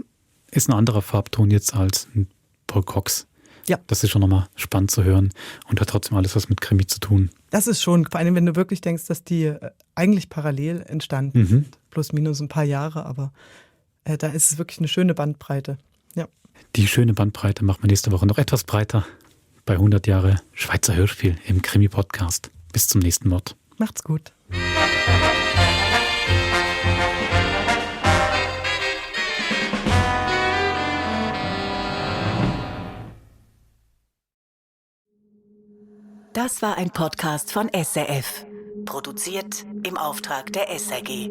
ist ein anderer Farbton jetzt als ein Paul Cox. Ja. Das ist schon nochmal spannend zu hören und hat trotzdem alles was mit Krimi zu tun. Das ist schon, vor allem wenn du wirklich denkst, dass die eigentlich parallel entstanden sind. Plus minus ein paar Jahre, aber da ist es wirklich eine schöne Bandbreite. Ja. Die schöne Bandbreite machen wir nächste Woche noch etwas breiter. Bei 100 Jahre Schweizer Hörspiel im Krimi-Podcast. Bis zum nächsten Wort. Macht's gut. Das war ein Podcast von SRF. Produziert im Auftrag der SRG.